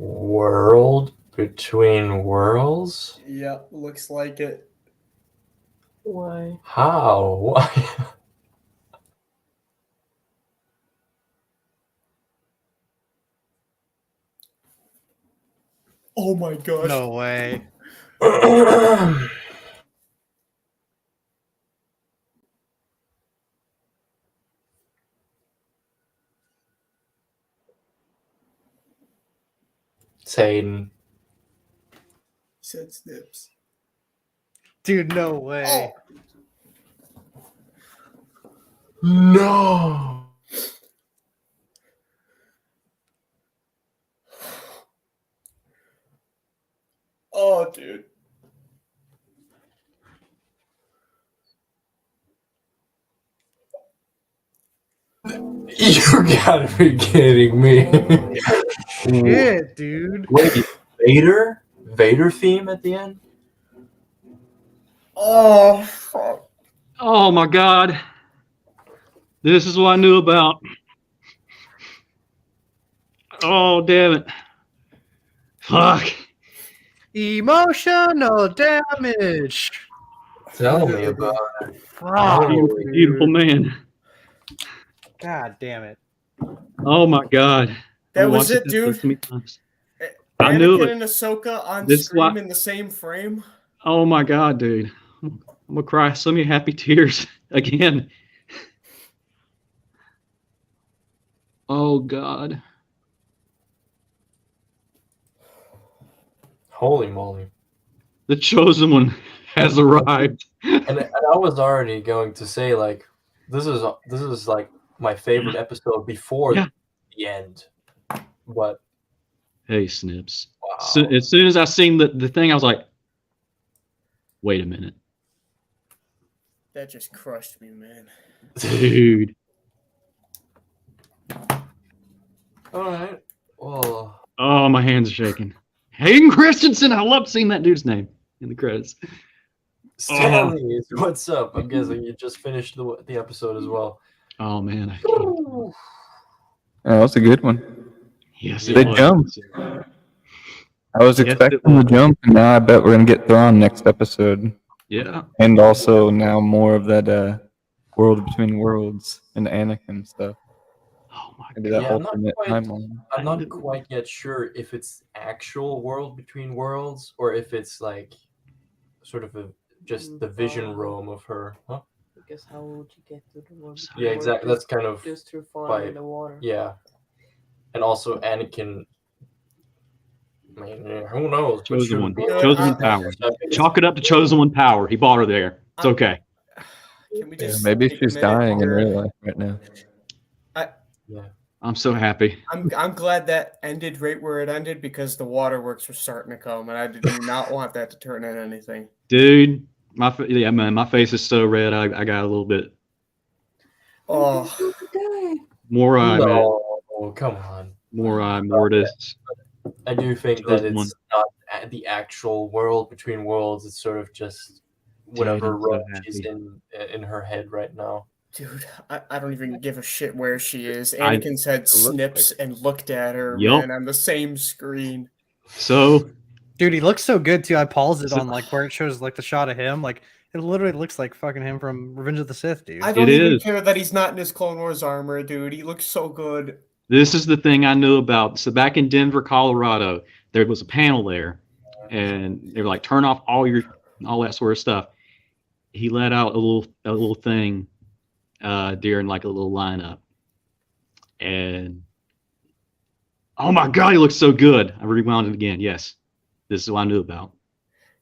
World between worlds? Yep, looks like it. Why? How? Why? Oh my gosh. No way. Satan. He said snips. Dude, no way. No. Oh, dude. You gotta be kidding me. Shit, dude. Wait, Vader? Vader theme at the end? Oh, fuck. Oh my God. This is what I knew about. Oh, damn it. Fuck. Emotional damage. Tell me about it. Fuck, Beautiful dude. man. God damn it. Oh my God. That I was watched it, this dude? so many times. I knew Anakin it. and Ahsoka on This is screen why- in the same frame? Oh my God, dude. I'm gonna cry so many happy tears again. Oh God. Holy moly. The chosen one has arrived. And I was already going to say, like, this is like my favorite episode before Yeah. the end. But Hey, Snips. wow. So, as soon as I seen the thing, I was like, wait a minute. That just crushed me, man. Dude. Alright. Well, Oh, my hands are shaking. Hayden Christensen. I love seeing that dude's name in the credits. Stanley, what's up? I'm guessing you just finished the episode as well. Oh man, I can't. Oh, that was a good one. Yes, They it was. jump. I was Yes, it expecting was. the jump, and now I bet we're gonna get Thrawn next episode, Yeah. and also now more of that world between worlds and Anakin stuff. Oh my Maybe God. that Yeah, I'm not alternate quite- timeline. I'm not quite yet sure if it's actual world between worlds or if it's like sort of just the vision roam of her. Huh? Because how would you get to the one? Yeah, exactly. That's kind of Just through falling by- in the water. yeah. And also Anakin. I mean, who knows? But Chosen should one. be- Chosen one power. Chalk it up to chosen one power. He bought her there. It's okay. Can we Yeah, just maybe take a she's minute dying in to- real life right now. I'm so happy. I'm glad that ended right where it ended because the waterworks were starting to come, and I did not want that to turn into anything. Dude, yeah, man, my face is so red. I got a little bit Oh, more eye, man. No, come on. More eye, mortis. I do think that Chosen it's not the actual world between worlds. It's sort of just whatever I'm so realm she's happy. in her head right now. dude, I don't even give a shit where she is. I- Anakin said snips and looked at her, Yup. man, on the same screen. So Dude, he looks so good too. I paused it So- on like where it shows like the shot of him. Like it literally looks like fucking him from Revenge of the Sith, dude. I don't It even is. care that he's not in his Clone Wars armor, dude. He looks so good. this is the thing I knew about. So back in Denver, Colorado, there was a panel there, and they were like, "Turn off all that sort of stuff." He let out a little thing during like a little lineup, and oh my God, he looks so good. I rewound it again. Yes, this is what I knew about.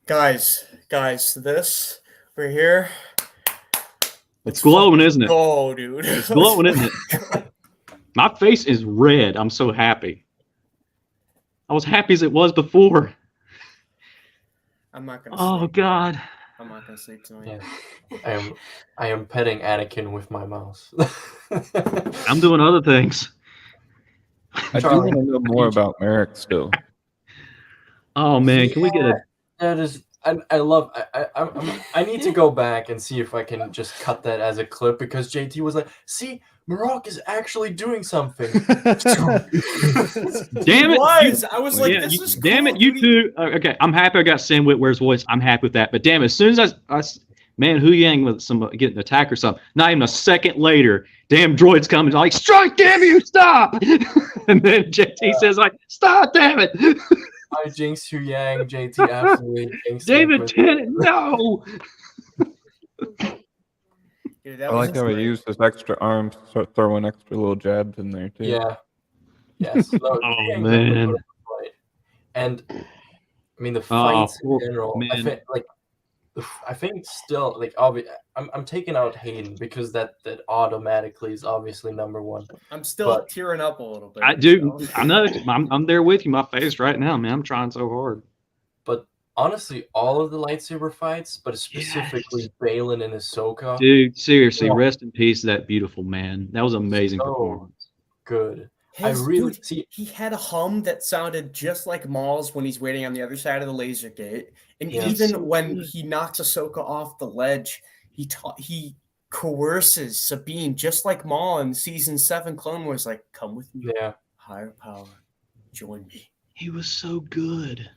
Guys, this right here. It's glowing, isn't it? Oh, dude. It's glowing, isn't it? My face is red. I'm so happy. I was happy as it was before. I'm not gonna Oh sleep. God. I'm not gonna sleep tonight. Yeah. I am petting Anakin with my mouse. I'm doing other things. I do Charlie, want to know more about Merrick still. Oh man, can we get a That is, I love. I need to go back and see if I can just cut that as a clip because JT was like, "See, Marok is actually doing something. Damn it! I was like, Yeah, this is damn cool, it, you dude. two. Okay, I'm happy I got Sam Witwer's voice. I'm happy with that. But damn, as soon as man, Hu Yang with some getting an attack or something, not even a second later, damn droid's coming, like, strike, damn you, stop! And then JT says, like, stop, damn it! I jinx Hu Yang, JT absolutely jinxed David it. Tennant, no! Dude, I like how he used his extra arms to start throwing extra little jabs in there too. Yeah. Yes. No, Oh, Hu Yang definitely man. put up a fight. And I mean the fights in Oh, general. man. I think still like I'm taking out Hayden because that automatically is obviously number one. I'm still But- tearing up a little bit. I do. I know. I'm there with you. My face right now, man. I'm trying so hard. But honestly, all of the lightsaber fights, but specifically Balin and Ahsoka, Dude, seriously, Yeah. rest in peace, that beautiful man. That was an amazing So- performance. good. Dude, See. he had a hum that sounded just like Maul's when he's waiting on the other side of the laser gate, and Yes. even when he knocks Ahsoka off the ledge, he coerces Sabine just like Maul in season 7 Clone Wars, like, come with me, Yeah. higher power, join me. He was so good.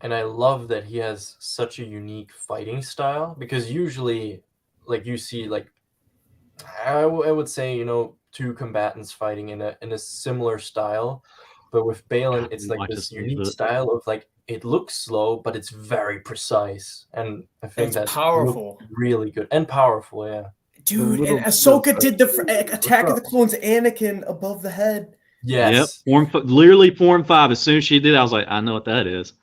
And I love that he has such a unique fighting style because usually, like you see, like I would say, two combatants fighting in a similar style, but with Balin, God, it's we like watched this this a little unique bit. style of like it looks slow, but it's very precise, and I think It's that's powerful. really good and powerful. Yeah. Dude, little and bit Ahsoka of- did the Attack of up? the Clones Anakin above the head. Yes. Yep. Literally Form 5. As soon as she did, I was like, I know what that is.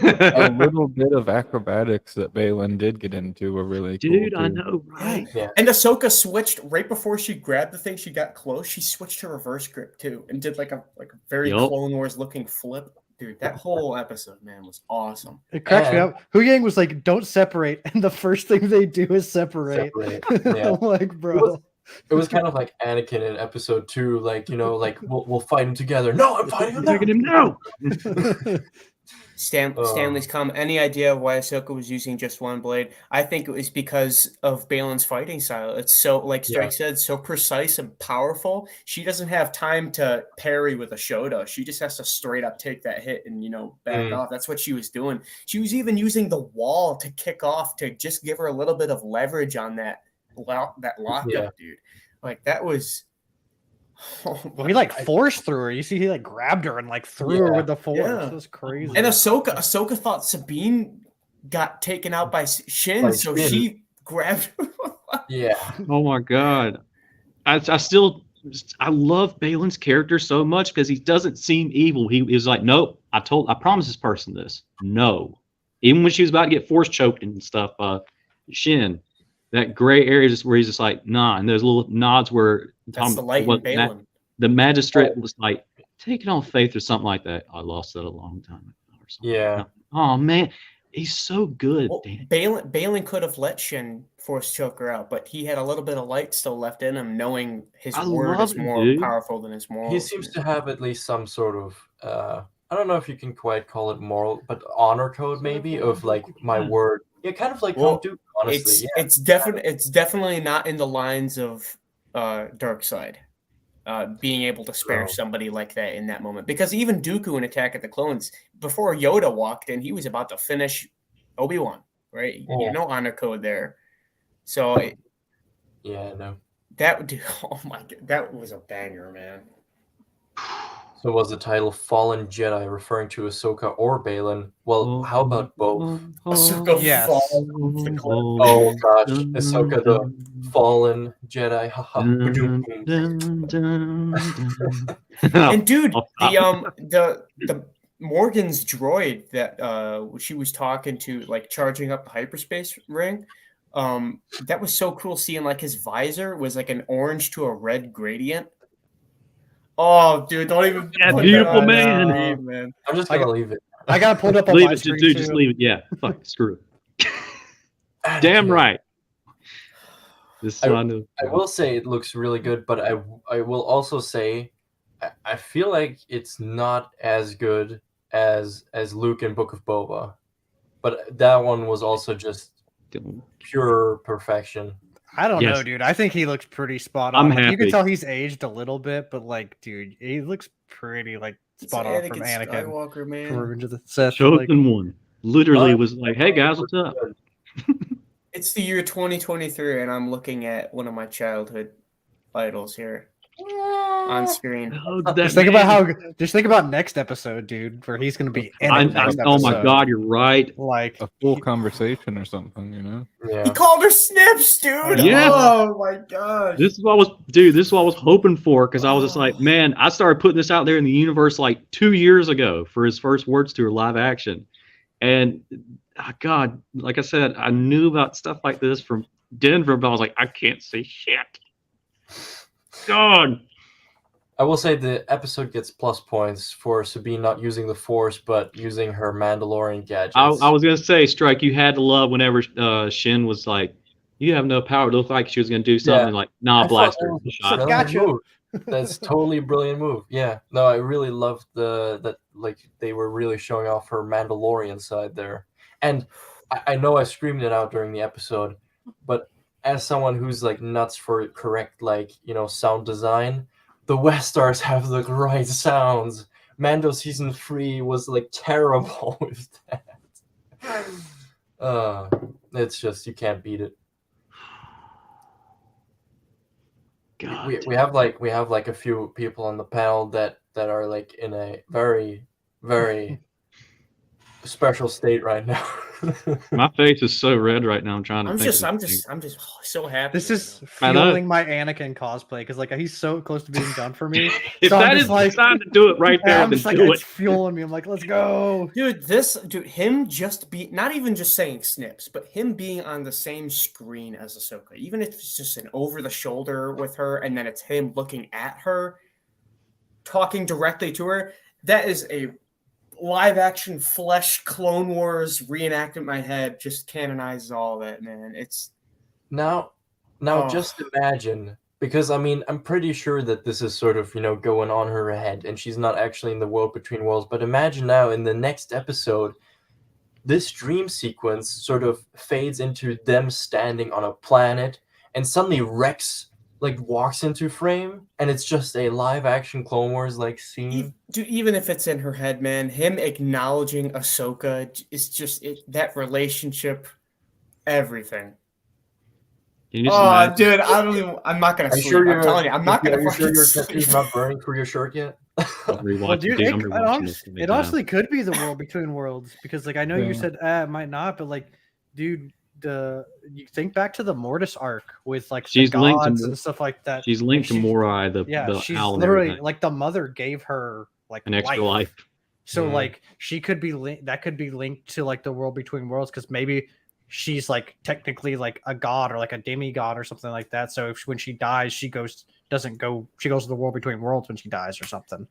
A little bit of acrobatics that Balin did get into were really Dude, cool I too. know, right? Yeah. And Ahsoka switched right before she grabbed the thing. She got close. She switched to reverse grip too, and did like a very Yup. Clone Wars looking flip. Dude, that whole episode, man, was awesome. It cracks me And- up. Hu Yang was like, "Don't separate," and the first thing they do is separate. Yeah. I'm like, bro. It was kind of like Anakin in episode 2, like like we'll fight him together. No, I'm fighting him now. Taking him now. Stanley's comment. Any idea why Ahsoka was using just one blade? I think it was because of Balin's fighting style. It's so, like Strike said, so precise and powerful. She doesn't have time to parry with a Shoda. She just has to straight up take that hit and back off. That's what she was doing. She was even using the wall to kick off to just give her a little bit of leverage on that lockup, dude. Like that was. Well, he like forced through her. You see, he like grabbed her and like threw her with the force. Yeah. It was crazy. And Ahsoka thought Sabine got taken out by Shin, so Shin. she grabbed her. Yeah. Oh my god. I love Balin's character so much because he doesn't seem evil. He is like, nope, I promised this person this. No. Even when she was about to get force choked and stuff, Shin, that gray area just where he's just like, nah, and there's little nods where That's the light in Balin. the magistrate was like, take it on faith or something like that. I lost that a long time ago or something. Yeah. Oh man, he's so good. Well, Dan. Balin could have let Shin force choke her out, but he had a little bit of light still left in him, knowing his I word love is him, more dude. powerful than his morals. He seems to have at least some sort of I don't know if you can quite call it moral, but honor code maybe of like my word. Yeah, kind of like Count Dooku, honestly. It's definitely not in the lines of Darkseid. Being able to spare somebody like that in that moment, because even Dooku in Attack of the Clones, before Yoda walked in, he was about to finish Obi-Wan, right? Yeah. No honor code there. So No. that would do. Oh my god, that was a banger, man. So was the title Fallen Jedi referring to Ahsoka or Balin? Well, how about both? Ahsoka Yes. falls off the cliff. Oh gosh, Ahsoka the Fallen Jedi. Haha. And dude, the Morgan's droid that she was talking to, like charging up the hyperspace ring, that was so cool seeing like his visor was like an orange to a red gradient. Oh, dude, don't even. That put beautiful on man. screen, man. I'm just gonna leave it. I got to pull it up on Leave my it, screen dude. too. Just leave it. Yeah, fuck, screw it. Damn right. This is what I knew. I will say it looks really good, but I will also say I feel like it's not as good as Luke in Book of Boba, but that one was also just pure perfection. I don't Yes. know, dude. I think he looks pretty spot I'm on. Like, you happy. can tell he's aged a little bit, but like, dude, he looks pretty like It's spot on from Anakin Anakin Skywalker, from man. Revenge of the Sith. Chosen Like, one. Literally was like, hey guys, what's up? It's the year 2023, and I'm looking at one of my childhood idols here on screen. Oh, just think about next episode, dude, where he's gonna be in it next oh my episode. god, you're right. Like A full conversation or something, you know? He Yeah. called her Snips, dude. Yeah. Oh my gosh. This is what I was hoping for, because I was just like, man, I started putting this out there in the universe like 2 years ago for his first Words Tour live action. And God, like I said, I knew about stuff like this from Denver, but I was like, I can't see shit. God. I will say the episode gets plus points for Sabine not using the Force, but using her Mandalorian gadgets. I was gonna say, Strike, you had to love whenever Shin was like, you have no power. It looked like she was gonna do something like, nah, I blast thought her. that was a Shot. brilliant Gotcha. move. That's totally a brilliant move. Yeah. No, I really loved that like they were really showing off her Mandalorian side there. And I know I screamed it out during the episode, but as someone who's like nuts for correct sound design, the Westars have the right sounds. Mando season 3 was like terrible with that. It's just you can't beat it. God. We have like a few people on the panel that are like in a very, very special state right now. My face is so red right now. I'm trying to I'm think. just so happy. this is I know. fueling my Anakin cosplay because like he's so close to being done for me. If So I'm that just is like- the time to do it right there, I'm then just like do it's it. fueling me. I'm like, let's go. Him just be not even just saying Snips, but him being on the same screen as Ahsoka, even if it's just an over the shoulder with her, and then it's him looking at her, talking directly to her. That is a live action flesh Clone Wars reenactment in my head. Just canonizes all that, man. It's Now, just imagine, because I mean, I'm pretty sure that this is sort of, going on her head and she's not actually in the world between worlds. But imagine now in the next episode, this dream sequence sort of fades into them standing on a planet and suddenly Rex like walks into frame and it's just a live action Clone Wars like scene. Dude, even if it's in her head, man, him acknowledging Ahsoka is just that relationship, everything. Can you just imagine? Dude, I'm not gonna Are you sleep. sure I'm telling you, I'm not gonna Are you sure fucking your sleep. tattoo's not burning through your shirt yet? I'll rewatch Well, dude, it. it, I'm rewatching this every it time. honestly could be the world between worlds because, like, I know you Yeah. said it might not, but like, dude, you think back to the Mortis arc with like She's the linked to gods Mor- and stuff like that. She's linked to She- Morai, the she's owl and literally everything. like the mother gave her like An extra life. So Mhm. like she could be that could be linked to like the world between worlds because maybe she's like technically like a god or like a demigod or something like that. So when she dies, she goes to the world between worlds when she dies or something.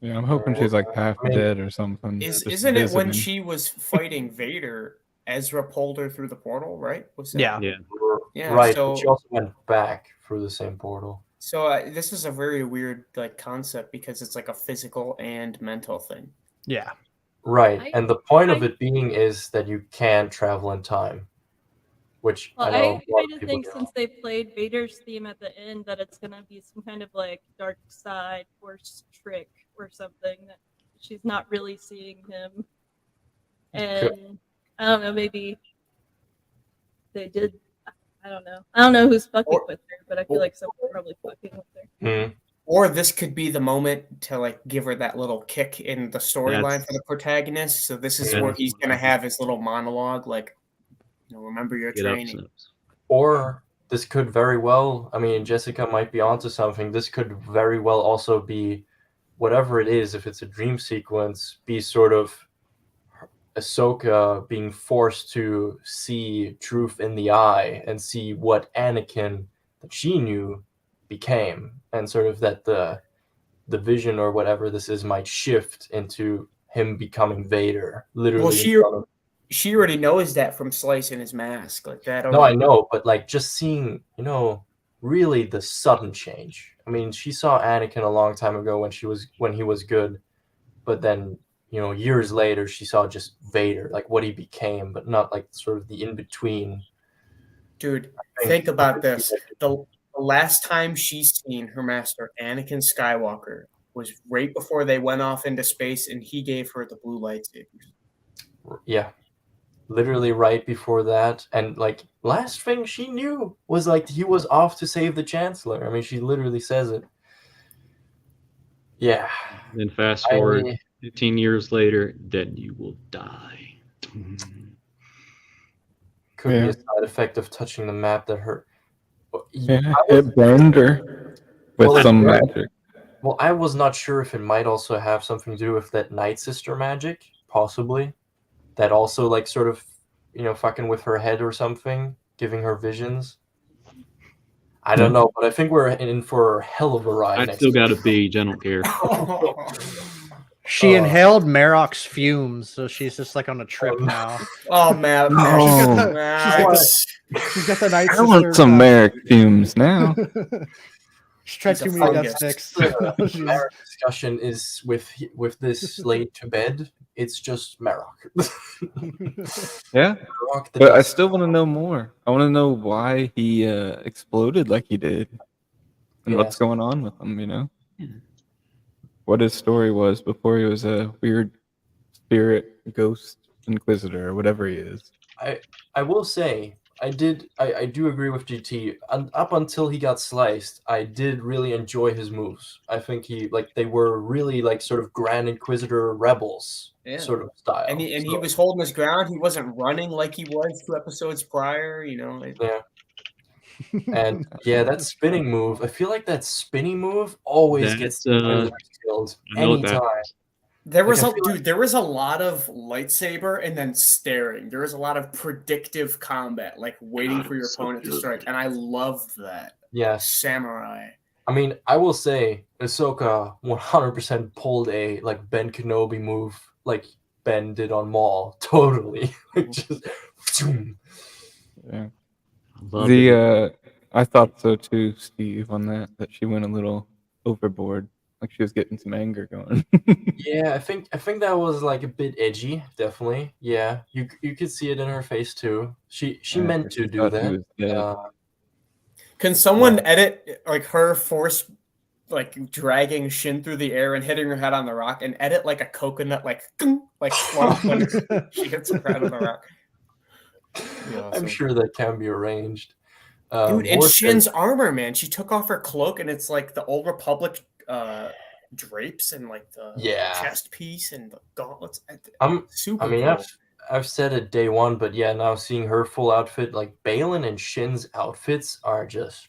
Yeah, I'm hoping she's like half I mean, dead or something. just Isn't it when visiting. she was fighting Vader? Ezra pulled her through the portal, right? Was that? Yeah. Yeah, Right, so- but she also went back through the same portal. So this is a very weird like concept because it's like a physical and mental thing. Yeah. Right, and the point of it being is that you can travel in time, which Well, I know. I a lot of kind of people think don't. since they played Vader's theme at the end that it's gonna be some kind of like dark side Force trick or something that she's not really seeing him, and I don't know, maybe they did. I don't know who's fucking with her, but I feel like someone's probably fucking with her. Mhm. Or this could be the moment to like give her that little kick in the storyline That's- for the protagonist. So this is Yeah. where he's gonna have his little monologue, like, remember your Get up, training. Snips. Or this could very well, I mean, Jessica might be onto something. This could very well also be whatever it is, if it's a dream sequence, be sort of Ahsoka being forced to see truth in the eye and see what Anakin that she knew became, and sort of that the vision or whatever this is might shift into him becoming Vader, literally. Well, in front of- she already knows that from slicing his mask, like that. No, I know, but like just seeing, really the sudden change. I mean, she saw Anakin a long time ago when he was good, but then years later she saw just Vader, like what he became, but not like sort of the in between. Dude, think about this. The last time she's seen her master, Anakin Skywalker, was right before they went off into space, and he gave her the blue lightsabers. Yeah. Literally right before that. And like last thing she knew was like he was off to save the Chancellor. I mean, she literally says it. Yeah. Then fast forward 15 years later, then you will die. Could be a side effect of touching the map that hurt. Yeah, it burned her with some magic. Well, I was not sure if it might also have something to do with that Night Sister magic, possibly. That also, like, sort of, fucking with her head or something, giving her visions. I don't know, but I think we're in for a hell of a ride. I still got a B. I don't care. She inhaled Marok's fumes, so she's just like on a trip now. Oh man, she's got the Night Sister. I want some Marok fumes now. She tried too many death sticks. Marok discussion is with this laid to bed. It's just Marok. Yeah, but I still want to know more. I want to know why he exploded like he did, and what's going on with him. What his story was before he was a weird spirit, ghost, inquisitor, or whatever he is. I will say I do agree with GT. Up until he got sliced, I did really enjoy his moves. I think they were really like sort of Grand Inquisitor rebels sort of style. And he was holding his ground. He wasn't running like he was 2 episodes prior. Yeah. And that spinning move. I feel like that spinning move always gets killed anytime. There was a lot of lightsaber and then staring. There was a lot of predictive combat, like waiting for your opponent to strike, and I loved that. Yes, samurai. I mean, I will say Ahsoka 100% pulled a like Ben Kenobi move, like Ben did on Maul. Totally, just. Yeah. I thought so too, Steve, on that she went a little overboard. Like she was getting some anger going. Yeah, I think that was like a bit edgy, definitely. Yeah, you could see it in her face too. She meant to do that. Can someone edit like her force, like dragging Shin through the air and hitting her head on the rock, and edit like a coconut, like when she hits her head on the rock? I'm sure that can be arranged. Dude, and Shin's armor, man, she took off her cloak, and it's like the Old Republic drapes and like the chest piece and the gauntlets. Super cool. I've said it day one, but now seeing her full outfit, like Balin and Shin's outfits are just.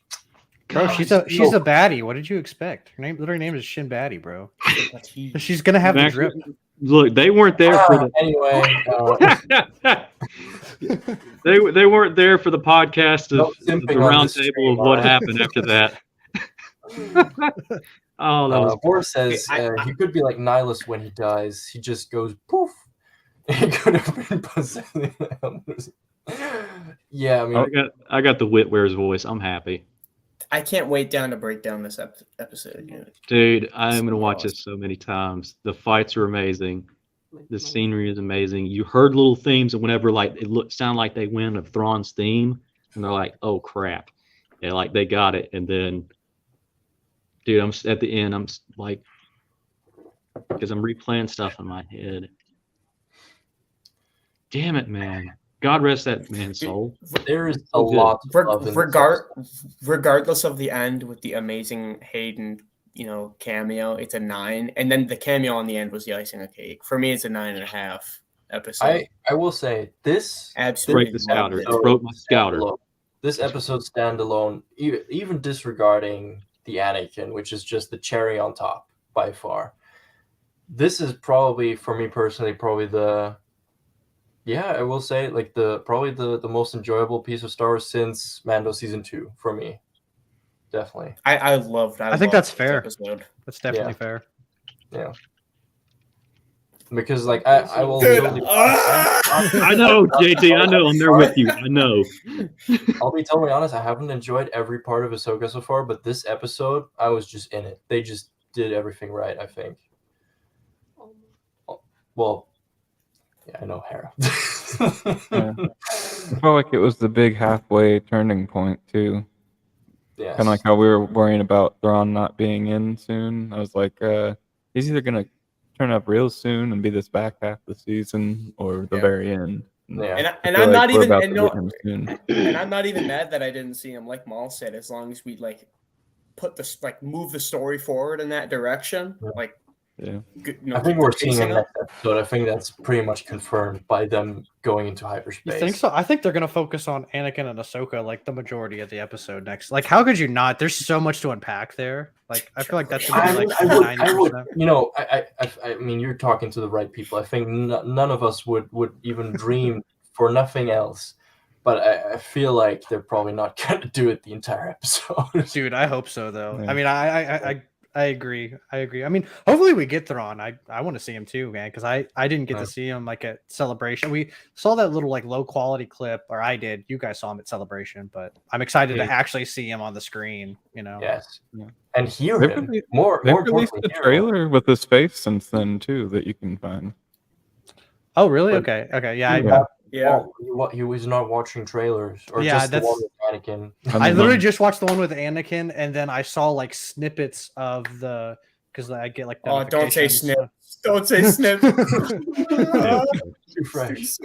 Bro, she's a baddie. What did you expect? Her name is Shin Baddie, bro. She's gonna have the drip. Look, they weren't there for the they weren't there for the podcast of the round table of what happened after that. Oh, that was. Boris says he could be like Nihilus when he dies. He just goes poof. He could have been possessing. Yeah, I mean, I got the Whitware's voice. I'm happy. I can't wait to break down this episode. Dude, I'm gonna watch this so many times. The fights are amazing. The scenery is amazing. You heard little themes, and whenever like it sounded like they went of Thrawn's theme, and they're like, "Oh crap!" Yeah, like they got it, and then. Dude, I'm at the end. I'm like, because I'm replaying stuff in my head. Damn it, man! God rest that man's soul. There is a lot of regardless of the end with the amazing Hayden, cameo. It's a 9, and then the cameo on the end was the icing on the cake. For me, it's a 9.5 episode. I will say this absolutely broke the scouter. It broke my scouter. This episode standalone, even disregarding the Anakin, which is just the cherry on top by far. This is probably, for me personally, I will say like probably the most enjoyable piece of Star Wars since Mando season 2 for me. Definitely. I loved. I think that's fair. Episode. That's definitely fair. Yeah. Because like I will. I know, JT. I know. I'm there with you. I know. I'll be totally honest. I haven't enjoyed every part of Ahsoka so far, but this episode, I was just in it. They just did everything right. I think. Well, yeah, I know Hera. felt like it was the big halfway turning point too. Yes. Kind of like how we were worrying about Thrawn not being in soon. I was like, he's either gonna turn up real soon and be this back half of the season, or the very end. Yeah. And I I'm feel not like we're even about to and, get no, him soon. and I'm not even mad that I didn't see him. Like Maul said, as long as we like put this move the story forward in that direction, like Yeah. good, I think we're seeing pacing him up. next episode. I think that's pretty much confirmed by them going into hyperspace. You think so? I think they're gonna focus on Anakin and Ahsoka like the majority of the episode next. Like, how could you not? There's so much to unpack there. Like, I feel like that's gonna be like I would, 90%. you know, I mean, you're talking to the right people. I think none of us would even dream for nothing else. But I feel like they're probably not gonna do it the entire episode. Dude, I hope so though. Yeah. I mean, I agree. I agree. I mean, hopefully we get Thrawn. I want to see him too, man, because I didn't get to see him like at Celebration. We saw that little like low quality clip, or I did. You guys saw him at Celebration, but I'm excited to actually see him on the screen. You know. Yes. Yeah. And hear They've him. released- More They've released importantly, a hear him. trailer with his face since then too that you can find. Oh, really? But- Okay. Okay. Yeah. Yeah. He was not watching trailers, or Yeah, just the one with Anakin. I literally just watched the one with Anakin, and then I saw like snippets of the because I get like Oh, don't say notifications. snips! Don't say snips! Too fresh.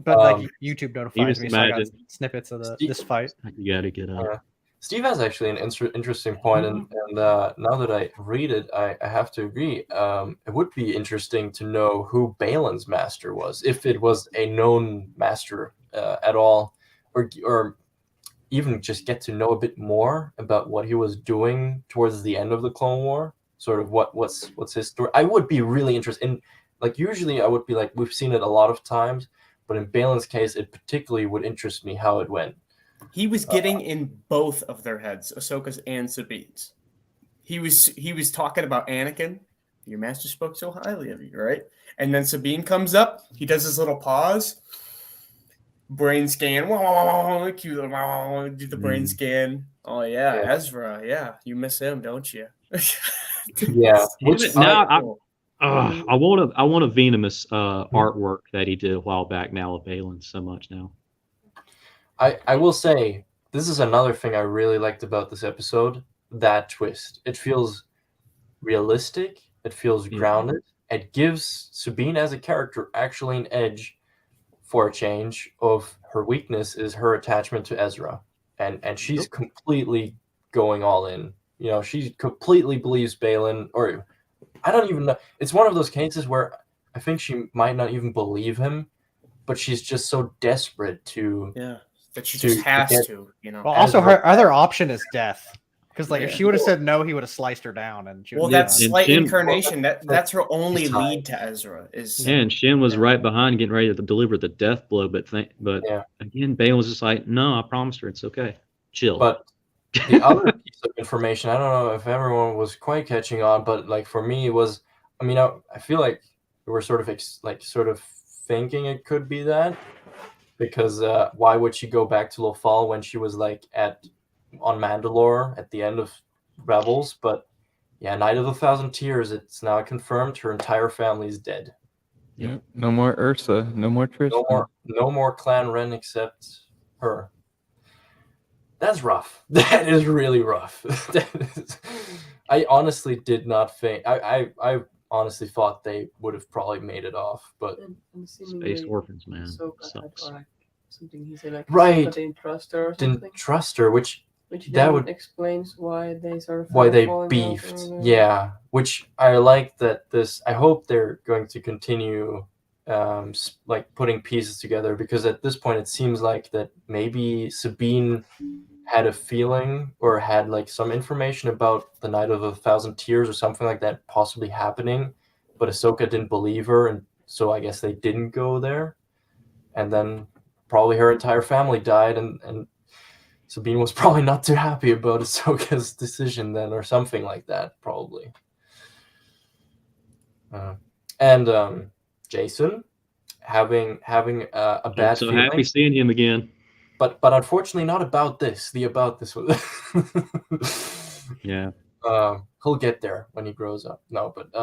But like YouTube notifies just me, so I got imagine- snippets of Steve- this fight. You got to get up. Steve has actually an interesting point, and now that I read it, I have to agree. It would be interesting to know who Balin's master was, if it was a known master at all, or even just get to know a bit more about what he was doing towards the end of the Clone War. Sort of what's his story. I would be really interested in. Like usually, I would be like, we've seen it a lot of times, but in Balin's case, it particularly would interest me how it went. He was getting in both of their heads, Ahsoka's and Sabine's. He was talking about Anakin. Your master spoke so highly of you, right? And then Sabine comes up. He does his little pause, brain scan. Cue do the brain scan. Oh yeah, Ezra. Yeah, you miss him, don't you? Yeah. I want a venomous artwork that he did a while back. Now of Balin so much now. I will say this is another thing I really liked about this episode. That twist. It feels realistic. It feels grounded. It gives Sabine as a character actually an edge for a change. Of her weakness is her attachment to Ezra, and she's completely going all in. You know, she completely believes Balin, or I don't even know. It's one of those cases where I think she might not even believe him, but she's just so desperate to. Yeah, that she just has to, you know. Well, also her other option is death. Because like if she would have said no, he would have sliced her down. And she that slight Shin- incarnation, that's her only lead to Ezra. Is and Shin was right behind, getting ready to deliver the death blow, but again, Balin was just like, "No, I promised her, it's okay, chill." But the other piece of information, I don't know if everyone was quite catching on, but like for me, it was, I mean, I feel like we were sort of thinking it could be that, because why would she go back to Lothal when she was like on Mandalore at the end of Rebels? But yeah, Night of the Thousand Tears, it's now confirmed her entire family is dead. Yeah, no more Ursa, no more Tristan. No more Clan Ren except her. That's rough. That is really rough. I honestly did not think. I honestly thought they would have probably made it off, but Space orphans, man. Something he said, like, right, didn't trust her or something. didn't trust her, which that then would explains why they sort of why they falling out beefed. or Yeah, which I like that this. I hope they're going to continue, like putting pieces together, because at this point it seems like that maybe Sabine had a feeling or had like some information about the Night of a Thousand Tears or something like that possibly happening, but Ahsoka didn't believe her, and so I guess they didn't go there. And then probably her entire family died, and Sabine was probably not too happy about Ahsoka's decision then, or something like that, probably. And Jason having a bad so feeling. happy seeing him again. But unfortunately not about this. Yeah. He'll get there when he grows up. No, but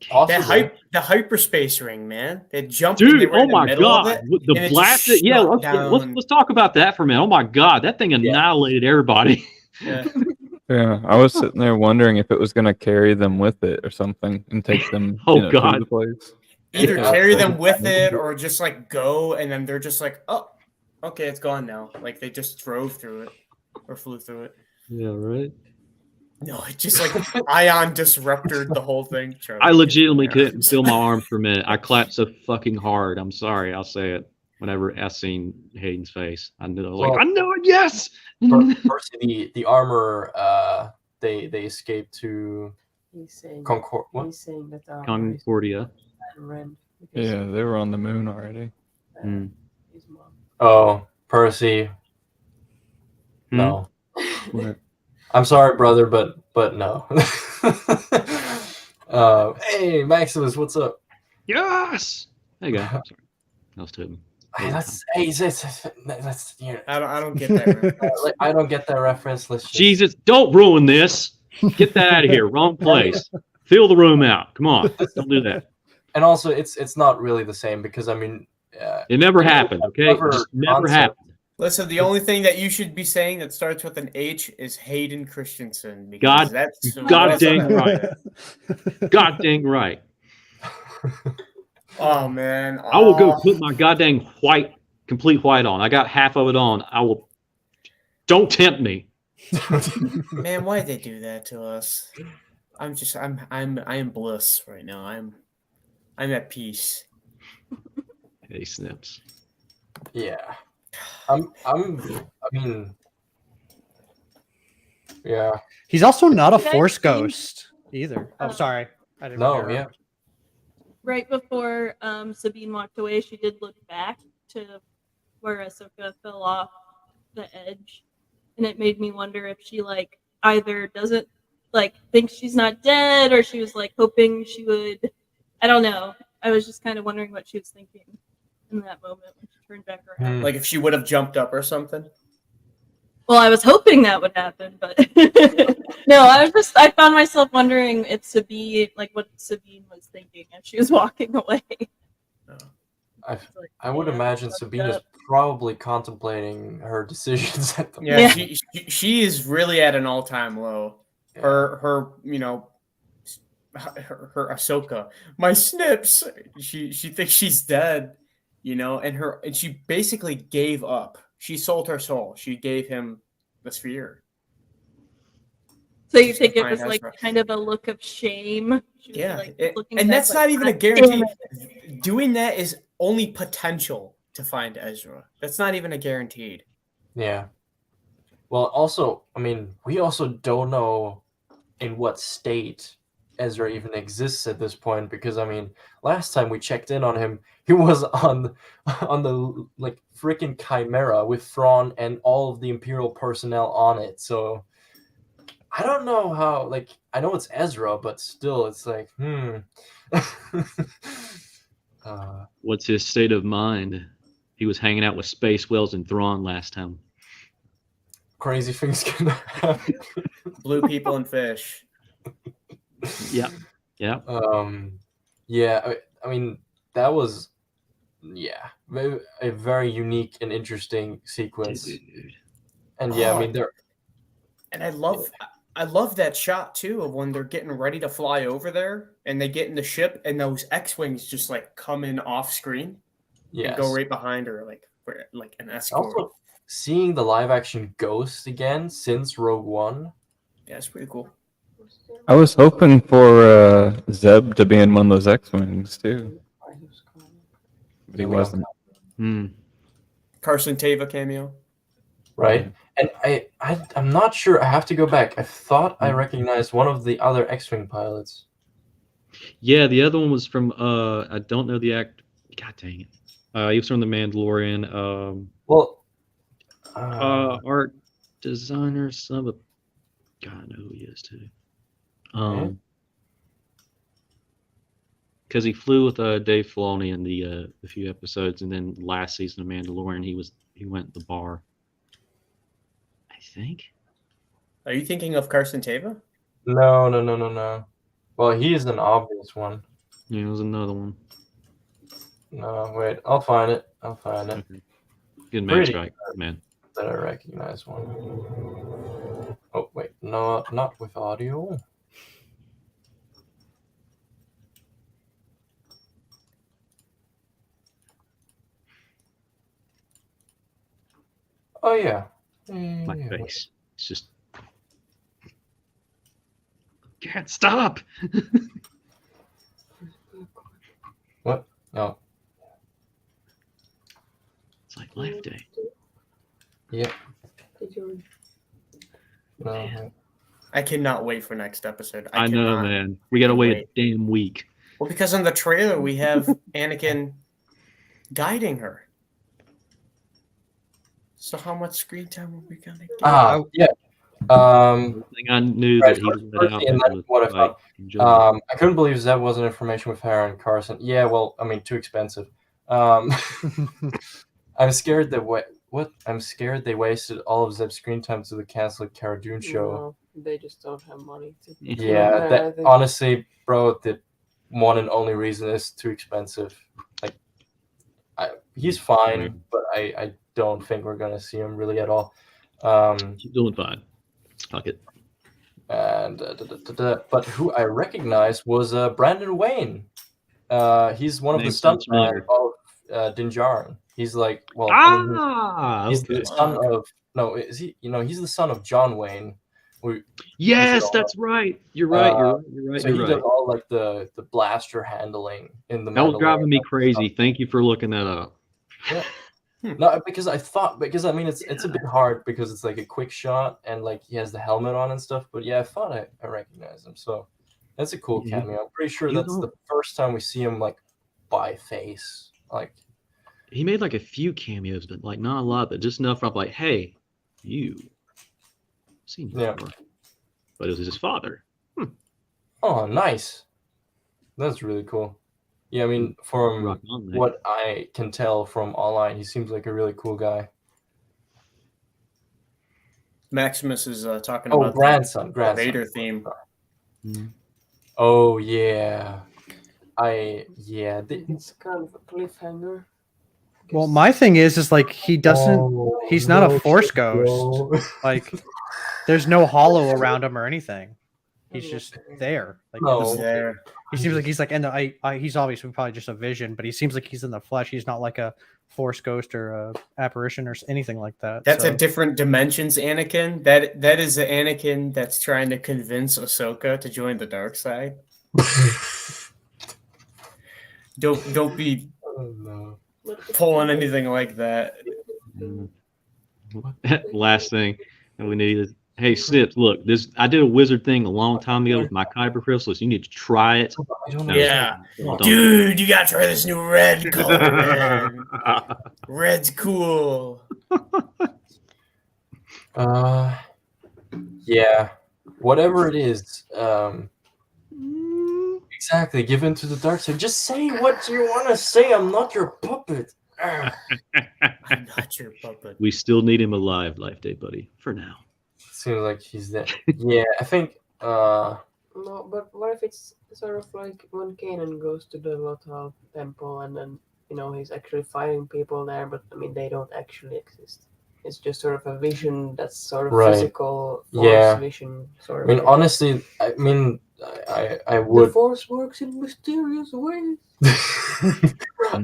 Possibly. The hyperspace ring, man. They jumped and they Dude, were oh in the my middle of god, it. the and it blast! just Yeah, shut let's talk about that for a minute. Oh my god, that thing annihilated everybody. Yeah. Yeah, I was sitting there wondering if it was going to carry them with it or something and take them Oh, to God. the place. Either Yeah. carry them with it or just like go and then they're just like, oh, okay, it's gone now. Like they just drove through it or flew through it. Yeah, right. No, it just like ion disrupted the whole thing. Charlie, I get legitimately my couldn't arms. feel my arms for a minute. I clapped so fucking hard. I'm sorry. I'll say it. Whenever I seen Hayden's face, I knew. I was like, Well, I know it. Yes. Percy, the armor, they escaped to He's saying, Concord. What? he's saying that Concordia. Ren because Yeah, they were on the moon already. Mm. his mom. Oh, Percy. No. What? I'm sorry, brother, but no. Hey, Maximus, what's up? Yes. There you go. Sorry. That was Tobin. That's you know, I don't get that. reference. I don't get that reference. Let's just, Jesus, don't ruin this. Get that out of here. Wrong place. Fill the room out. Come on. Don't do that. and also it's not really the same because I mean, It never happened. Okay. It clever just never concept. happened. Listen, the only thing that you should be saying that starts with an H is Hayden Christensen. Because God- that's God that's dang not- right. God dang right. Oh man, I will go put my goddamn complete white on. I got half of it on. I will. Don't tempt me. Man, why'd they do that to us? I am bliss right now. I'm at peace. Hey, Snips. Yeah. I mean, yeah. He's also not a Did I force see- ghost either. Oh, Oh. sorry. I didn't No, mean to yeah. interrupt. Right before Sabine walked away, she did look back to where Ahsoka fell off the edge, and it made me wonder if she like either doesn't like think she's not dead, or she was like hoping she would. I don't know. I was just kind of wondering what she was thinking in that moment when she turned back around. Like if she would have jumped up or something. Well, I was hoping that would happen, but no, I found myself wondering if Sabine, like what Sabine was thinking as she was walking away. I would imagine Sabine is probably contemplating her decisions at the Yeah, moment. she is really at an all-time low. Her you know, her Ahsoka, my snips. She thinks she's dead, you know, and she basically gave up. She sold her soul. She gave him the sphere. So you think it Fine, was that's like right. kind of a look of shame? She was, Yeah, like, looking and back, that's like, not even a "God guarantee. damn it." Doing that is only potential to find Ezra. That's not even a guaranteed. Yeah. Well, also, I mean, we also don't know in what state Ezra even exists at this point because I mean, last time we checked in on him, he was on the like freaking Chimera with Thrawn and all of the Imperial personnel on it. So I don't know how. Like, I know it's Ezra, but still, it's like, What's his state of mind? He was hanging out with Space Whales and Thrawn last time. crazy things can happen. Blue people and fish. Yeah. Yeah. Yeah. I mean, that was, a very unique and interesting sequence. Dude. And yeah, I Oh, mean, there. And I love that shot too of when they're getting ready to fly over there and they get in the ship and those X-wings just like come in off screen and go right behind her like an escort. Also, seeing the live action Ghost again since Rogue One. Yeah, it's pretty cool. I was hoping for Zeb to be in one of those X-Wings too. But he wasn't. Carson Teva cameo. Right. And I'm not sure. I have to go back. I thought I recognized one of the other X-Wing pilots. Yeah, the other one was from I don't know the act. God dang it. He was from The Mandalorian. Art designer, son of a. God, I know who he is too. Because he flew with Dave Filoni in the few episodes, and then last season of Mandalorian, he went to the bar. I think. Are you thinking of Carson Teva? No. Well, he is an obvious one. Yeah, there's another one. No, wait. I'll find it. I'll find it. Okay. Good man, Pretty strike, man. That I recognize one. Oh wait, no, not with audio. Oh yeah. My Yeah. face. It's just. Can't stop. What? No. It's like Life Day. Yeah. Did you? No. I cannot wait for next episode. I know, cannot. man. We gotta wait a damn week. Well, because in the trailer we have Anakin guiding her. So how much screen time are we gonna get? Yeah. The thing I knew Right, that he first- let out and that's was what I like, thought. enjoy it. I couldn't believe that wasn't information with Hera and Carson. Yeah, well, I mean, too expensive. I'm scared that I'm scared they wasted all of Zeb's screen time to the canceled Cara Dune show. No, they just don't have money to. Yeah, I that think- honestly, bro, the one and only reason is too expensive. Like, he's fine, but I don't think we're gonna see him really at all. Keep doing fine. Fuck it. And but who I recognized was Brandon Wayne. He's one of the Name sounds stuntmen familiar. of Din Djarin. He's like, well, I mean, he's Okay. the son of is he? You know, he's the son of John Wayne. Yes, all that's right. You're right. You're right. So he does all like the blaster handling in the. That was driving me Mandalorian crazy. stuff. Thank you for looking that up. Yeah. No, because I mean it's a bit hard because it's like a quick shot and like he has the helmet on and stuff. But yeah, I thought I recognized him. So that's a cool Yeah. cameo. I'm pretty sure You that's don't- the first time we see him like by face. Like He made like a few cameos, but like not a lot, but just enough. I'm like, hey, you seen you Yeah. before. But it was his father. oh, nice. That's really cool. Yeah, I mean from Rock on, mate. what I can tell from online, he seems like a really cool guy. Maximus is talking Oh, about grandson. the Vader theme. Mhm. Oh yeah. It's kind of a cliffhanger. Well, my thing is like he doesn't. He's not a Force ghost. Like, there's no hollow around him or anything. He's just there. Like, No. He's there. he seems like he's like in the. He's obviously probably just a vision, but he seems like he's in the flesh. He's not like a Force ghost or a apparition or anything like that. That's so. a different dimensions Anakin. That is the Anakin that's trying to convince Ahsoka to join the dark side. Don't be Oh, no. pulling anything like that. Mm. Last thing that we need is, hey Snips, look, I did a wizard thing a long time ago with my kyber crystals. You need to try it. I don't know. Yeah. Don't. Dude, you gotta try this new red color, man. Red's cool. Yeah. Whatever it is, exactly. Give in to the dark side. Just say what you want to say. I'm not your puppet. I'm not your puppet. We still need him alive, Life Day, buddy, for now. Seems like he's there. Yeah, I think. No, but what if it's sort of like when Kanan goes to the Lothal temple and then he's actually fighting people there, but I mean they don't actually exist. It's just sort of a vision that's sort of Right. physical force Yeah. vision sort I of. mean, thing. honestly, I The would. force works in mysterious ways.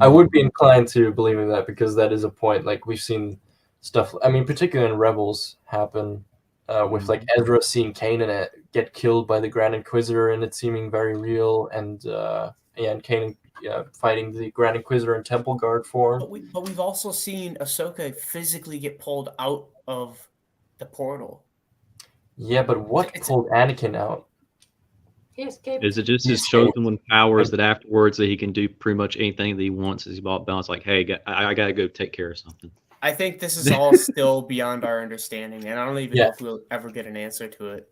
I would be inclined to believe in that because that is a point. Like we've seen stuff. I mean, particularly in Rebels, happen with like Ezra seeing Kanan get killed by the Grand Inquisitor, and it seeming very real. And and Kanan fighting the Grand Inquisitor in Temple Guard form. But we've also seen Ahsoka physically get pulled out of the portal. Yeah, but what pulled Anakin out? He escaped. Is it just He his escaped. chosen one powers that afterwards that he can do pretty much anything that he wants as he's about balance? Like, hey, I gotta go take care of something. I think this is all still beyond our understanding, and I don't even know if we'll ever get an answer to it.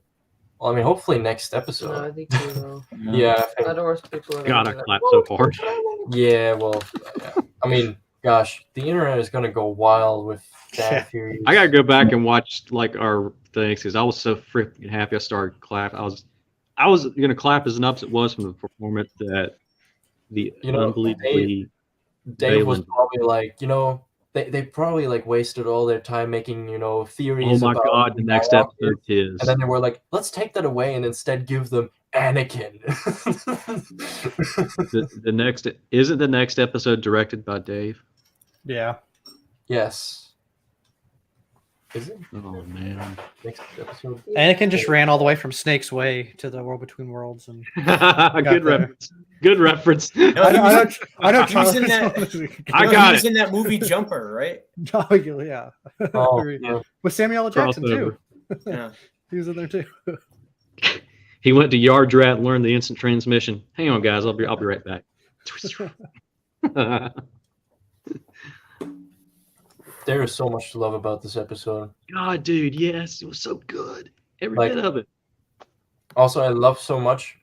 Well, I mean, hopefully next No, episode. I think we will. Yeah, I think- Otherwise, people are God, gonna I be like, clapped "Whoa, so hard. yeah. Well, yeah. I mean, gosh, the internet is gonna go wild with Yeah. fan theories. I gotta go back and watch like our things because I was so freaking happy. I started clapping. I was gonna clap as an ups it was from the performance that the You know, unbelievably Dave was Valen. probably like, they probably like wasted all their time making, theories Oh my about God, the who next Marok episode is. is. And then they were like, let's take that away and instead give them Anakin. The next isn't the next episode directed by Dave? Yeah. Yes. Is it? Oh man. Next episode? Anakin just ran all the way from Snake's Way to the World Between Worlds, and Good there. reference. Good reference. No, I know he was Tyler's in that- I no, got he was it. in that movie Jumper, right? Oh, yeah. Oh, yeah. With Samuel L. Jackson Crossover. too. Yeah. He was in there too. He went to Yard Rat and learned the instant transmission. Hang on, guys. I'll be right back. There is so much to love about this episode. God, dude, yes, it was so good. Every Like- bit of it. Also, I love so much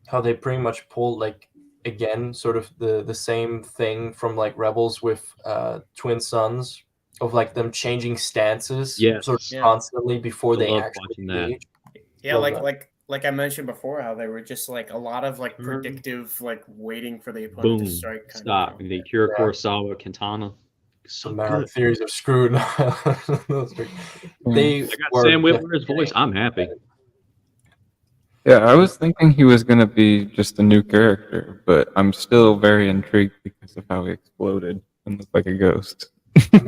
how they pretty much pulled, like, again, sort of the same thing from, like, Rebels with Twin Sons, of, like, them changing stances Yes. sort of Yeah. constantly before I they love actually watching that. engage. Yeah, Love like I mentioned before, how they were just like a lot of like Mhm. predictive, like waiting for the opponent Boom. to strike. Kind Stop. Of The thing. Kira Yeah. Kurosawa Katana. So Some good. theories are screwed. Those were- they I got were Sam Witwer's voice. I'm happy. Yeah, I was thinking he was gonna be just a new character, but I'm still very intrigued because of how he exploded and looked like a ghost. I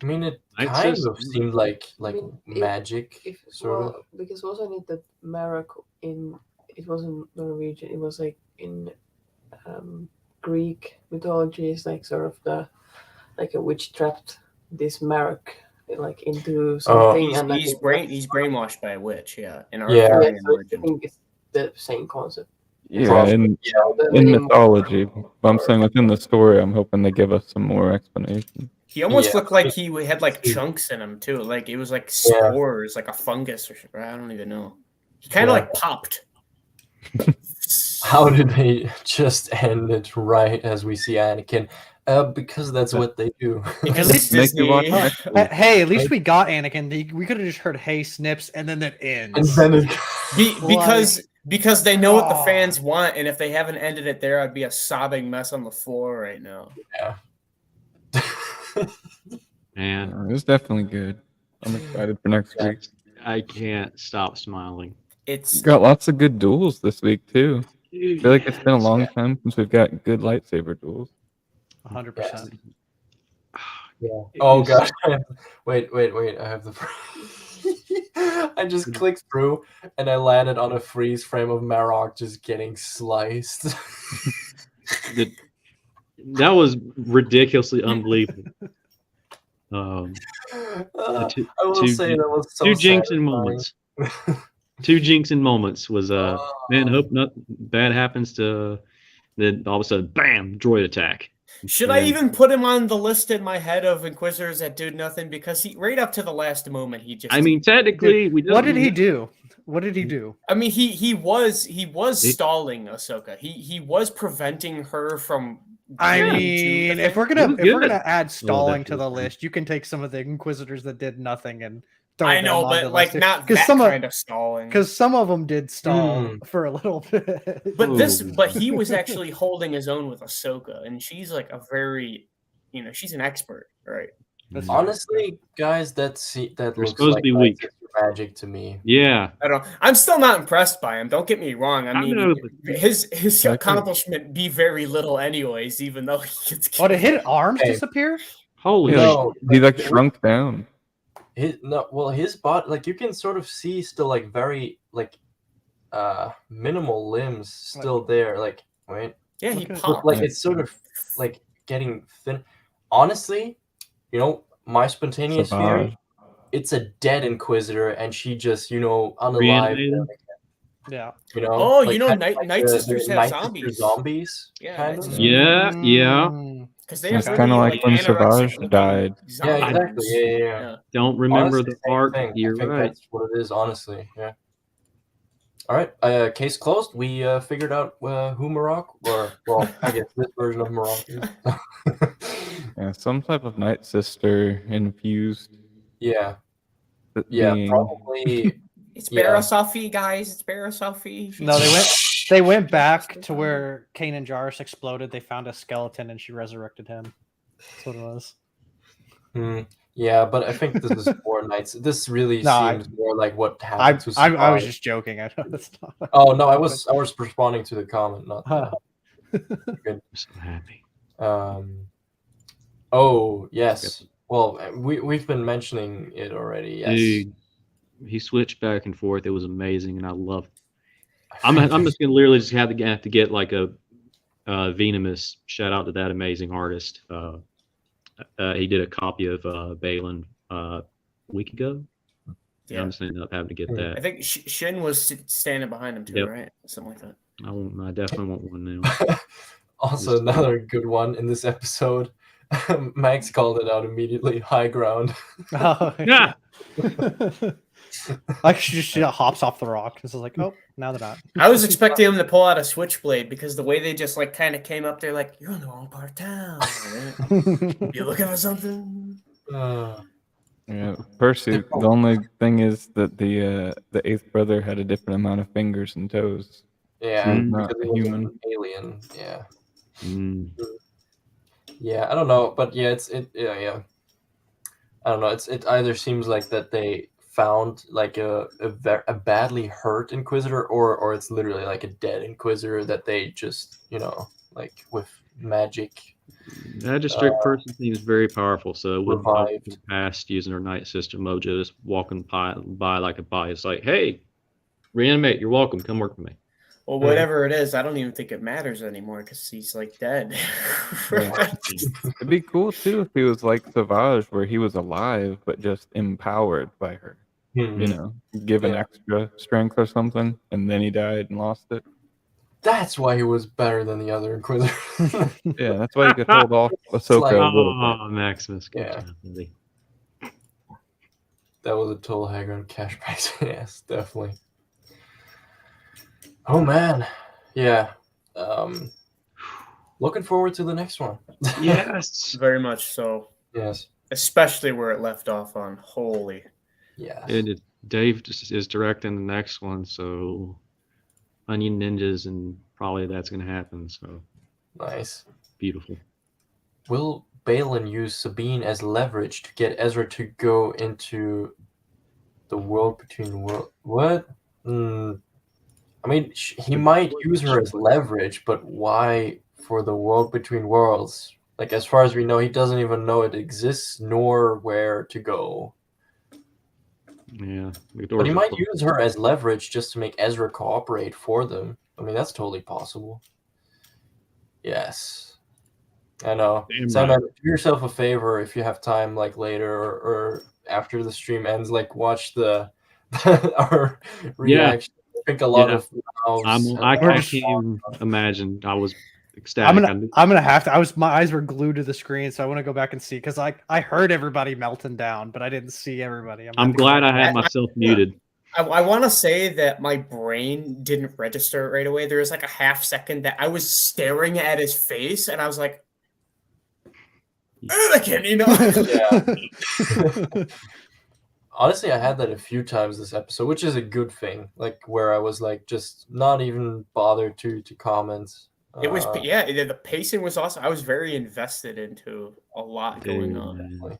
mean, it I'd kind say- of seemed like I mean, magic, sort of. Because also I need that Marok it wasn't Norwegian, it was like in Greek mythology is like sort of like a witch trapped this Marok like into something, He's, and I he's, think brain, he's brainwashed by a witch. Yeah, in Yeah. Arthurian so I legend. think it's the same concept. Yeah, Probably. in The in name- mythology. But I'm saying within the story, I'm hoping they give us some more explanation. He almost Yeah. looked like he had like chunks in him too. Like it was like spores, like a fungus or something. I don't even know. He kind of Yeah. like popped. How did they just end it right as we see Anakin? Because that's what they do. Because At it's least make me watch Disney. next week. Hey, at least we got Anakin. We could have just heard "Hey Snips" and then that And ends. then it, Because they know what the Oh. fans want, and if they haven't ended it there, I'd be a sobbing mess on the floor right now. Man, It was definitely good. I'm excited for next week. I can't stop smiling. It's Got lots of good duels this week too. I Dude, feel like it's been a long Yeah. time since we've got good lightsaber duels. 100%. Yeah. It Oh is- gosh. Wait. I have the. I just clicked through and I landed on a freeze frame of Marok just getting sliced. That was ridiculously unbelievable. Two- I will two say jin- that was so Two jinxing satisfying. moments. Two jinxing moments was man, Oh. hope not bad happens to. Then all of a sudden, bam, droid attack. should I And- even put him on the list in my head of Inquisitors that do nothing? Because he right up to the last moment he just. I mean, technically, we What did don't- he do? What did he do? I mean, he was stalling Ahsoka. He was preventing her from. I getting to mean, the if we're thing. gonna was if we're good. gonna add stalling that to the was good. list, you can take some of the Inquisitors that did nothing and throw I them know, on but the like list. not 'Cause that some kind of stalling. because some of them did stall Mm. for a little bit. Ooh. But he was actually holding his own with Ahsoka, and she's like a very, she's an expert, right? That's Honestly, guys, that looks supposed to like be weak. lightsaber magic to me. Yeah, I don't. I'm still not impressed by him. Don't get me wrong. I I mean, know, but- his I agree. accomplishment be very little, anyways. Even though he gets. Oh, did his arms Hey. disappear? holy Yeah, shit. No, He like shrunk down. His body, like you can sort of see still like very like minimal limbs still there. Like wait, Yeah, he Okay. popped. like it's sort of like getting thin. Honestly, my spontaneous theory, Savage. it's a dead Inquisitor, and she just unalived. Reanimated? them, Yeah. Oh, like, Night kinda like Night the Sisters have Night Sister zombies. zombies. Yeah, kind Night of. Sisters. Yeah, yeah. Mm. Because they It's have kinda really, like when anorexic Savage looking died. Yeah, exactly. zombies. Yeah. Don't remember Honestly, the same arc. thing. You're I think right. that's what it is, honestly. Yeah. All right. Case closed. We figured out who Marok, or well, I guess this version of Marok is. Yeah, some type of Night Sister infused. Yeah. being. Probably. It's Yeah. Barra Sophie, guys. It's Barra Sophie. No, they went. They went back to where Kanan Jarrus exploded. They found a skeleton and she resurrected him. That's what it was. Yeah, but I think this is more Knights. This really No, seems more like what happened to I was Saban. just joking. I know that's not. Oh no, I was responding to the comment, not Huh. good. I'm so happy. Oh yes. Well, we've been mentioning it already. Yes. Dude, he switched back and forth. It was amazing, and I love. I'm just gonna literally just have to get like a Venomous. Shout out to that amazing artist. He did a copy of Balin a week ago. Yeah. I'm just ended up having to get that. I think Shin was standing behind him too, right? Something like that. I definitely want one now. Also, another good one in this episode. Max called it out immediately. High ground. Oh, Yeah. Like she just hops off the rock. This is like, oh, now they're not. I was expecting him to pull out a switchblade because the way they just like kind of came up there, like you're in the wrong part of town. Right? You looking for something? Yeah, Percy. The only thing is that the eighth brother had a different amount of fingers and toes. Yeah, not because a he was human. an alien. Yeah. Mm. Yeah, I don't know, but yeah, yeah. I don't know. It either seems like that they found like a badly hurt Inquisitor, or it's literally like a dead Inquisitor that they just like with magic. Magistrate person seems very powerful, so it wouldn't probably Revived. be past using her Night Sister Mojo just walking by like a body. It's like, hey, reanimate, you're welcome. Come work with me. Well, whatever it is, I don't even think it matters anymore because he's like dead. It'd be cool too if he was like Savage, where he was alive but just empowered by her. Given extra strength or something, and then he died and lost it. That's why he was better than the other Inquisitor. Yeah, that's why he could hold off Ahsoka like- a little bit. Oh, Maximus. Good Yeah. job, buddy. That was a total Hagrid cash prize. Yes, definitely. Oh man, yeah. Looking forward to the next one. Yes. Very much so. Yes. Especially where it left off on. Holy. Yeah. Dave is directing the next one, so Onion Ninjas, and probably that's going to happen. So Nice. beautiful. Will Balin use Sabine as leverage to get Ezra to go into the world between worlds? What? I mean, he might use her as leverage, but why for the world between worlds? Like, as far as we know, he doesn't even know it exists nor where to go. Yeah. But he might use her as leverage just to make Ezra cooperate for them. I mean, that's totally possible. Yes. I know. Damn Sam, right. do yourself a favor if you have time, like later or after the stream ends, like watch our reaction. I think a lot of I can't even imagine. I was ecstatic. I'm gonna have to. My eyes were glued to the screen, so I want to go back and see because I heard everybody melting down, but I didn't see everybody. I'm glad I had myself muted. I want to say that my brain didn't register it right away. There was like a half second that I was staring at his face, and I was like, Anakin, Yeah. Honestly, I had that a few times this episode, which is a good thing. Like where I was like just not even bothered to comment. It was the pacing was awesome. I was very invested into a lot going on.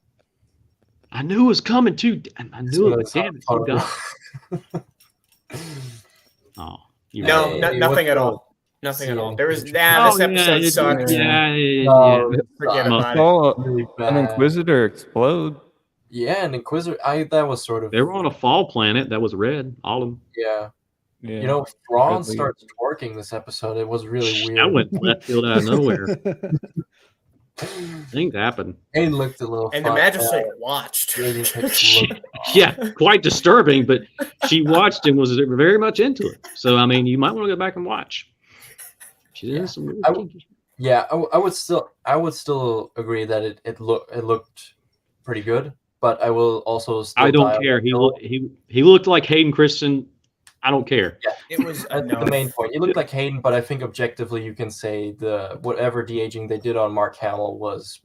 I knew it was coming too. I knew it. But damn it, you got. Oh, nothing at all. Nothing at all. There was this episode sucked. Yeah. Forget about saw Really an Inquisitor explode. Yeah, an Inquisitor. That was sort of. They were on a fall planet that was red. All of them. Yeah. Yeah. You know, Thrawn starts twerking this episode. It was really weird. That went left field out of nowhere. Things happen. Hayden looked a little. And the magistrate watched. Yeah, quite disturbing, but she watched and was very much into it. So I mean, you might want to go back and watch. She did some. I would still agree that it looked pretty good, but I will also. I don't care. He looked like Hayden Christensen. I don't care. Yeah, it was the main point. He looked like Hayden, but I think objectively you can say whatever de-aging they did on Mark Hamill was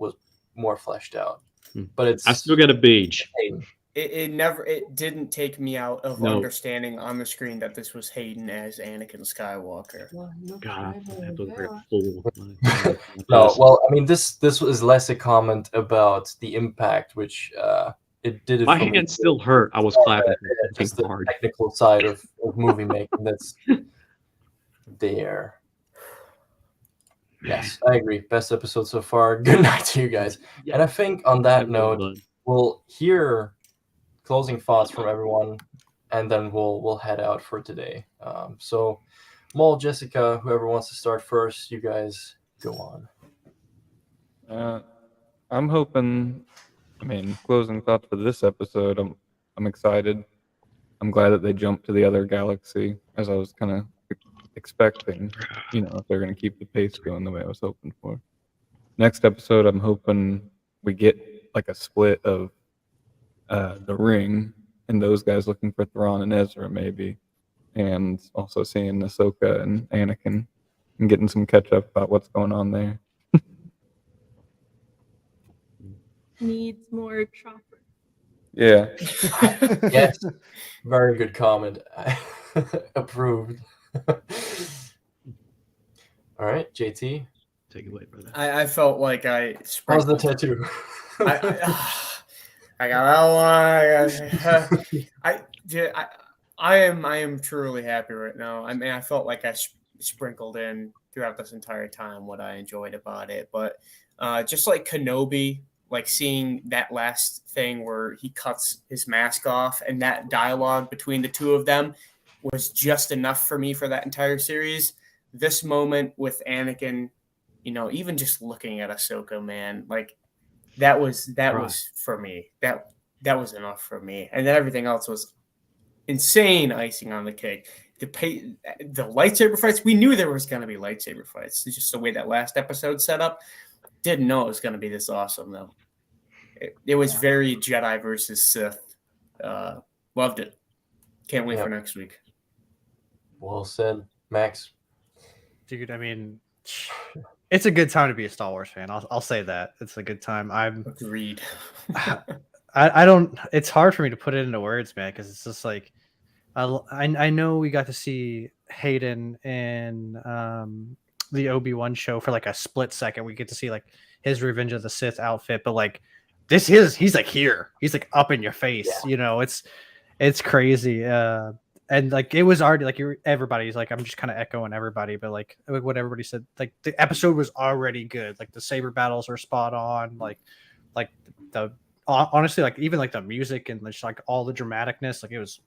more fleshed out. But I still got a beach. it didn't take me out of No. understanding on the screen that this was Hayden as Anakin Skywalker. God, that was very full. No, well, I mean, this was less a comment about the impact, which it did it My for me. hand still hurt. I was More clapping just the hard. technical side of movie making that's there. Yes, I agree. Best episode so far. Good night to you guys. And I think on that note, we'll hear closing thoughts from everyone, and then we'll head out for today. So, Maul, Jessica, whoever wants to start first, you guys go on. I'm hoping. I mean, closing thoughts for this episode. I'm excited. I'm glad that they jumped to the other galaxy, as I was kind of expecting. You know, if they're going to keep the pace going the way I was hoping for. Next episode, I'm hoping we get like a split of the ring and those guys looking for Thrawn and Ezra, maybe, and also seeing Ahsoka and Anakin and getting some catch up about what's going on there. Needs more chopper. Yeah. Yes, very good comment. Approved. All right, JT. Take it away, brother. I felt like I How's the sprinkled. tattoo? I got that one. I am truly happy right now. I mean, I felt like I sprinkled in throughout this entire time what I enjoyed about it, but just like Kenobi, like seeing that last thing where he cuts his mask off and that dialogue between the two of them was just enough for me for that entire series. This moment with Anakin, you know, even just looking at Ahsoka, man, like that was for me. That was enough for me. And then everything else was insane icing on the cake. The lightsaber fights, we knew there was going to be lightsaber fights. It's just the way that last episode set up. Didn't know it was going to be this awesome, though. It was very Jedi versus Sith. Loved it. Can't wait for next week. Well said, Max. Dude, I mean, it's a good time to be a Star Wars fan. I'll say that. It's a good time. I'm agreed. I don't. It's hard for me to put it into words, man, because it's just like I know we got to see Hayden in the Obi-Wan show for like a split second. We get to see like his Revenge of the Sith outfit, but like he's like here. He's like up in your face. Yeah. You know, it's crazy. And like it was already like everybody's like I'm just kind of echoing everybody, but like what everybody said, like the episode was already good. Like the saber battles are spot on. Like the honestly, like even like the music and just like all the dramaticness, like it was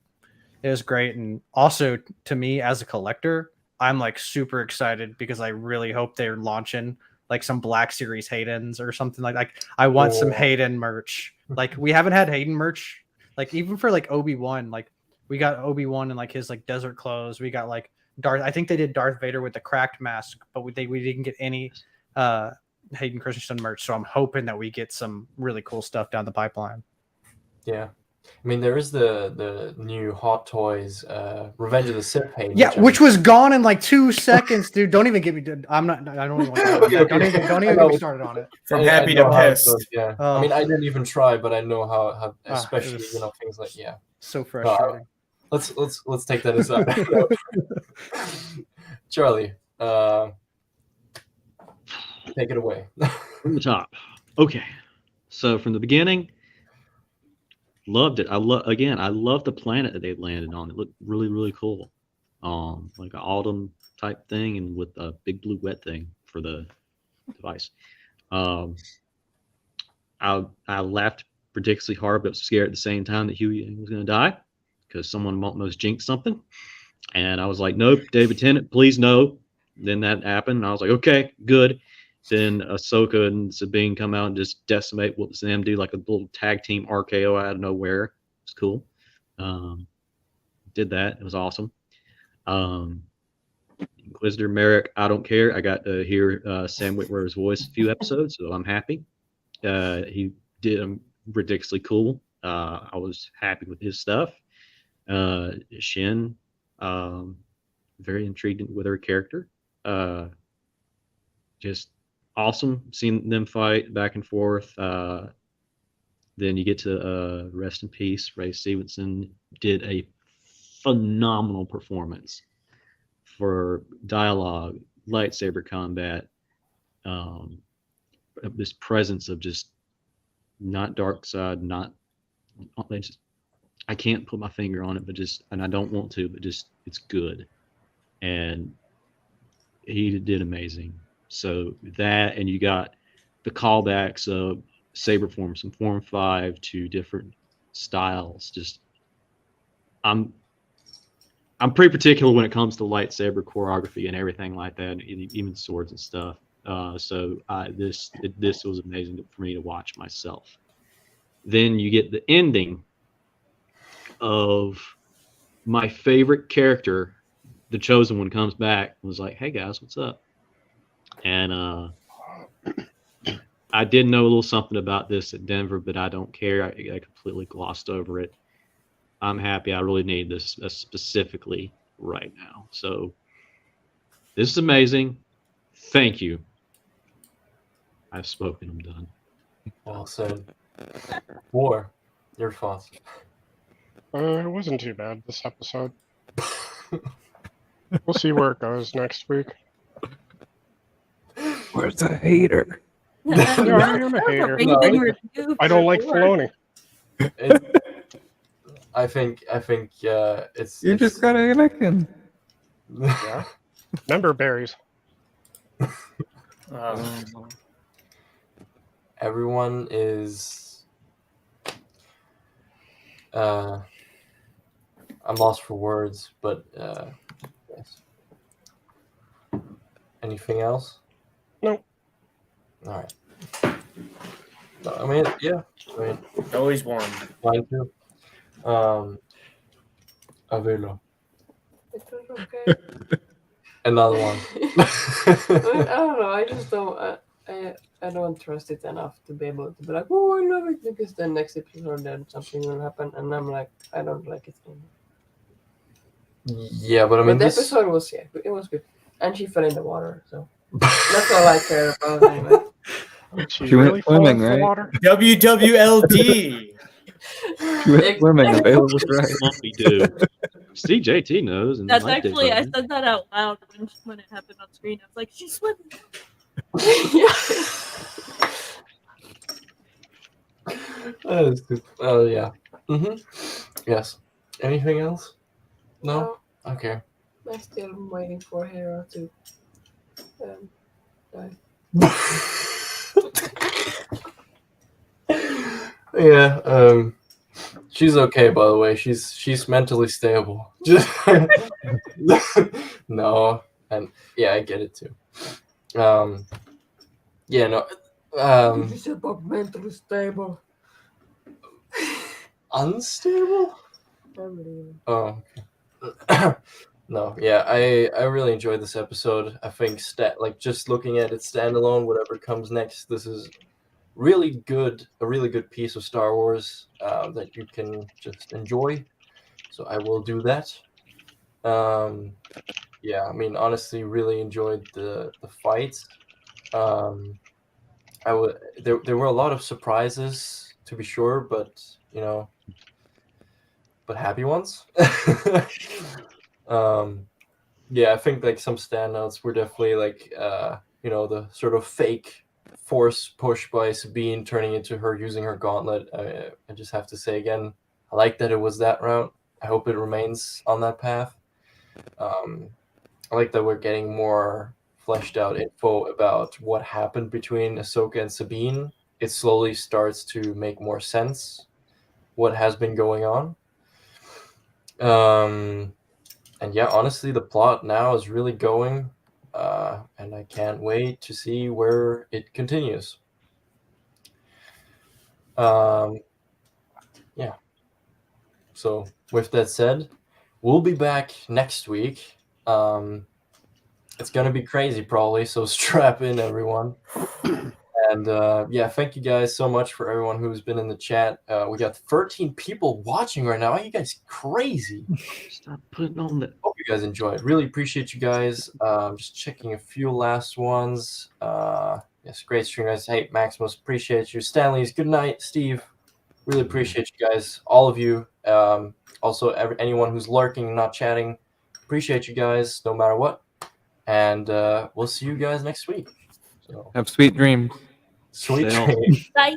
great. And also to me as a collector, I'm like super excited because I really hope they're launching like some Black Series Haydens or something like I want some Hayden merch. Like we haven't had Hayden merch, like even for like Obi-Wan, like we got Obi-Wan and like his like desert clothes. We got like Darth. I think they did Darth Vader with the cracked mask, but we didn't get any Hayden Christensen merch. So I'm hoping that we get some really cool stuff down the pipeline. Yeah. I mean, there is the new Hot Toys Revenge of the Sith Hayden. Yeah, which was gone in like 2 seconds, dude. Don't even get me. I don't even want to. Okay. Don't even get me started on it. From happy to pissed. Yeah. I mean, I didn't even try, but I know how especially things like so frustrating. Let's take that aside. Charlie, take it away. From the top. Okay. So from the beginning, loved it. I love the planet that they landed on. It looked really, really cool. Like an autumn type thing and with a big blue wet thing for the device. I laughed ridiculously hard, but was scared at the same time that Huey was going to die because someone almost jinxed something. And I was like, nope, David Tennant, please no. Then that happened. And I was like, okay, good. Then Ahsoka and Sabine come out and just decimate what was them, do like a little tag team RKO out of nowhere. It's cool. Did that. It was awesome. Inquisitor Merrick, I don't care. I got to hear Sam Witwer's voice a few episodes, so I'm happy. He did ridiculously cool. I was happy with his stuff. Shin, very intrigued with her character. Just awesome seeing them fight back and forth. Then you get to rest in peace. Ray Stevenson did a phenomenal performance for dialogue, lightsaber combat, this presence of just not dark side, not just, I can't put my finger on it, but just, and I don't want to, but just it's good, and he did amazing. So that, and you got the callbacks of saber forms from Form 5 to different styles. Just I'm pretty particular when it comes to lightsaber choreography and everything like that, even swords and stuff. So this was amazing for me to watch myself. Then you get the ending of my favorite character, the Chosen One, comes back and was like, "Hey guys, what's up?" And I did know a little something about this at Denver, but I don't care. I completely glossed over it. I'm happy. I really need this specifically right now. So this is amazing. Thank you. I've spoken. I'm done. Well said. War, your thoughts? It wasn't too bad this episode. We'll see where it goes next week. Where's a hater? Yeah, I am a hater. I don't like Filoni. I think it's. You just got Anakin. Yeah. Member berries. Everyone is. I'm lost for words, but yes. Anything else? Nope. All right. No, I mean, yeah. I mean, Always one. mine too. Avela. It was okay. Another one. I don't know. I just don't. I don't trust it enough to be able to be like, oh, I love it, because then next episode then something will happen, and I'm like, I don't like it anymore. Yeah, but I mean, But the this. episode was it was good, and she fell in the water, so that's all I care about anyway. She went swimming, fall into right? water? WWLD. She went swimming. Avela was right. Lumpy dude. CJT knows. And That's Mike did actually, I probably. said that out loud when it happened on screen. I was like, she's swimming. That is good. Oh yeah. Yes. Anything else? No. Okay. I'm still waiting for Hera to die. Yeah. She's okay, by the way. She's mentally stable. Just no, and yeah, I get it too. Yeah, no. It's about mentally stable. Unstable? I'm leaving. Oh, okay. No, yeah, I really enjoyed this episode. I think just looking at it standalone, whatever comes next, this is a really good piece of Star Wars that you can just enjoy. So I will do that. Yeah, I mean, honestly, really enjoyed the fights. There were a lot of surprises, to be sure, but but happy ones. Yeah, I think like some standouts were definitely like the sort of fake force push by Sabine turning into her using her gauntlet. I just have to say again, I like that it was that route. I hope it remains on that path. I like that we're getting more fleshed out info about what happened between Ahsoka and Sabine. It slowly starts to make more sense what has been going on. And yeah, honestly, the plot now is really going, and I can't wait to see where it continues. Yeah. So with that said, we'll be back next week. It's gonna be crazy probably, so strap in, everyone. And yeah, thank you guys so much for everyone who's been in the chat. We got 13 people watching right now. Are you guys crazy? Stop putting on the. Hope you guys enjoyed. Really appreciate you guys. Just checking a few last ones. Yes, great stream, guys. Hey, Maximus, appreciate you. Stanley's good night. Steve, Really appreciate you guys, all of you. Also, anyone who's lurking and not chatting, appreciate you guys no matter what. And we'll see you guys next week. So, Have sweet dreams. sweet Sail. dreams. Bye.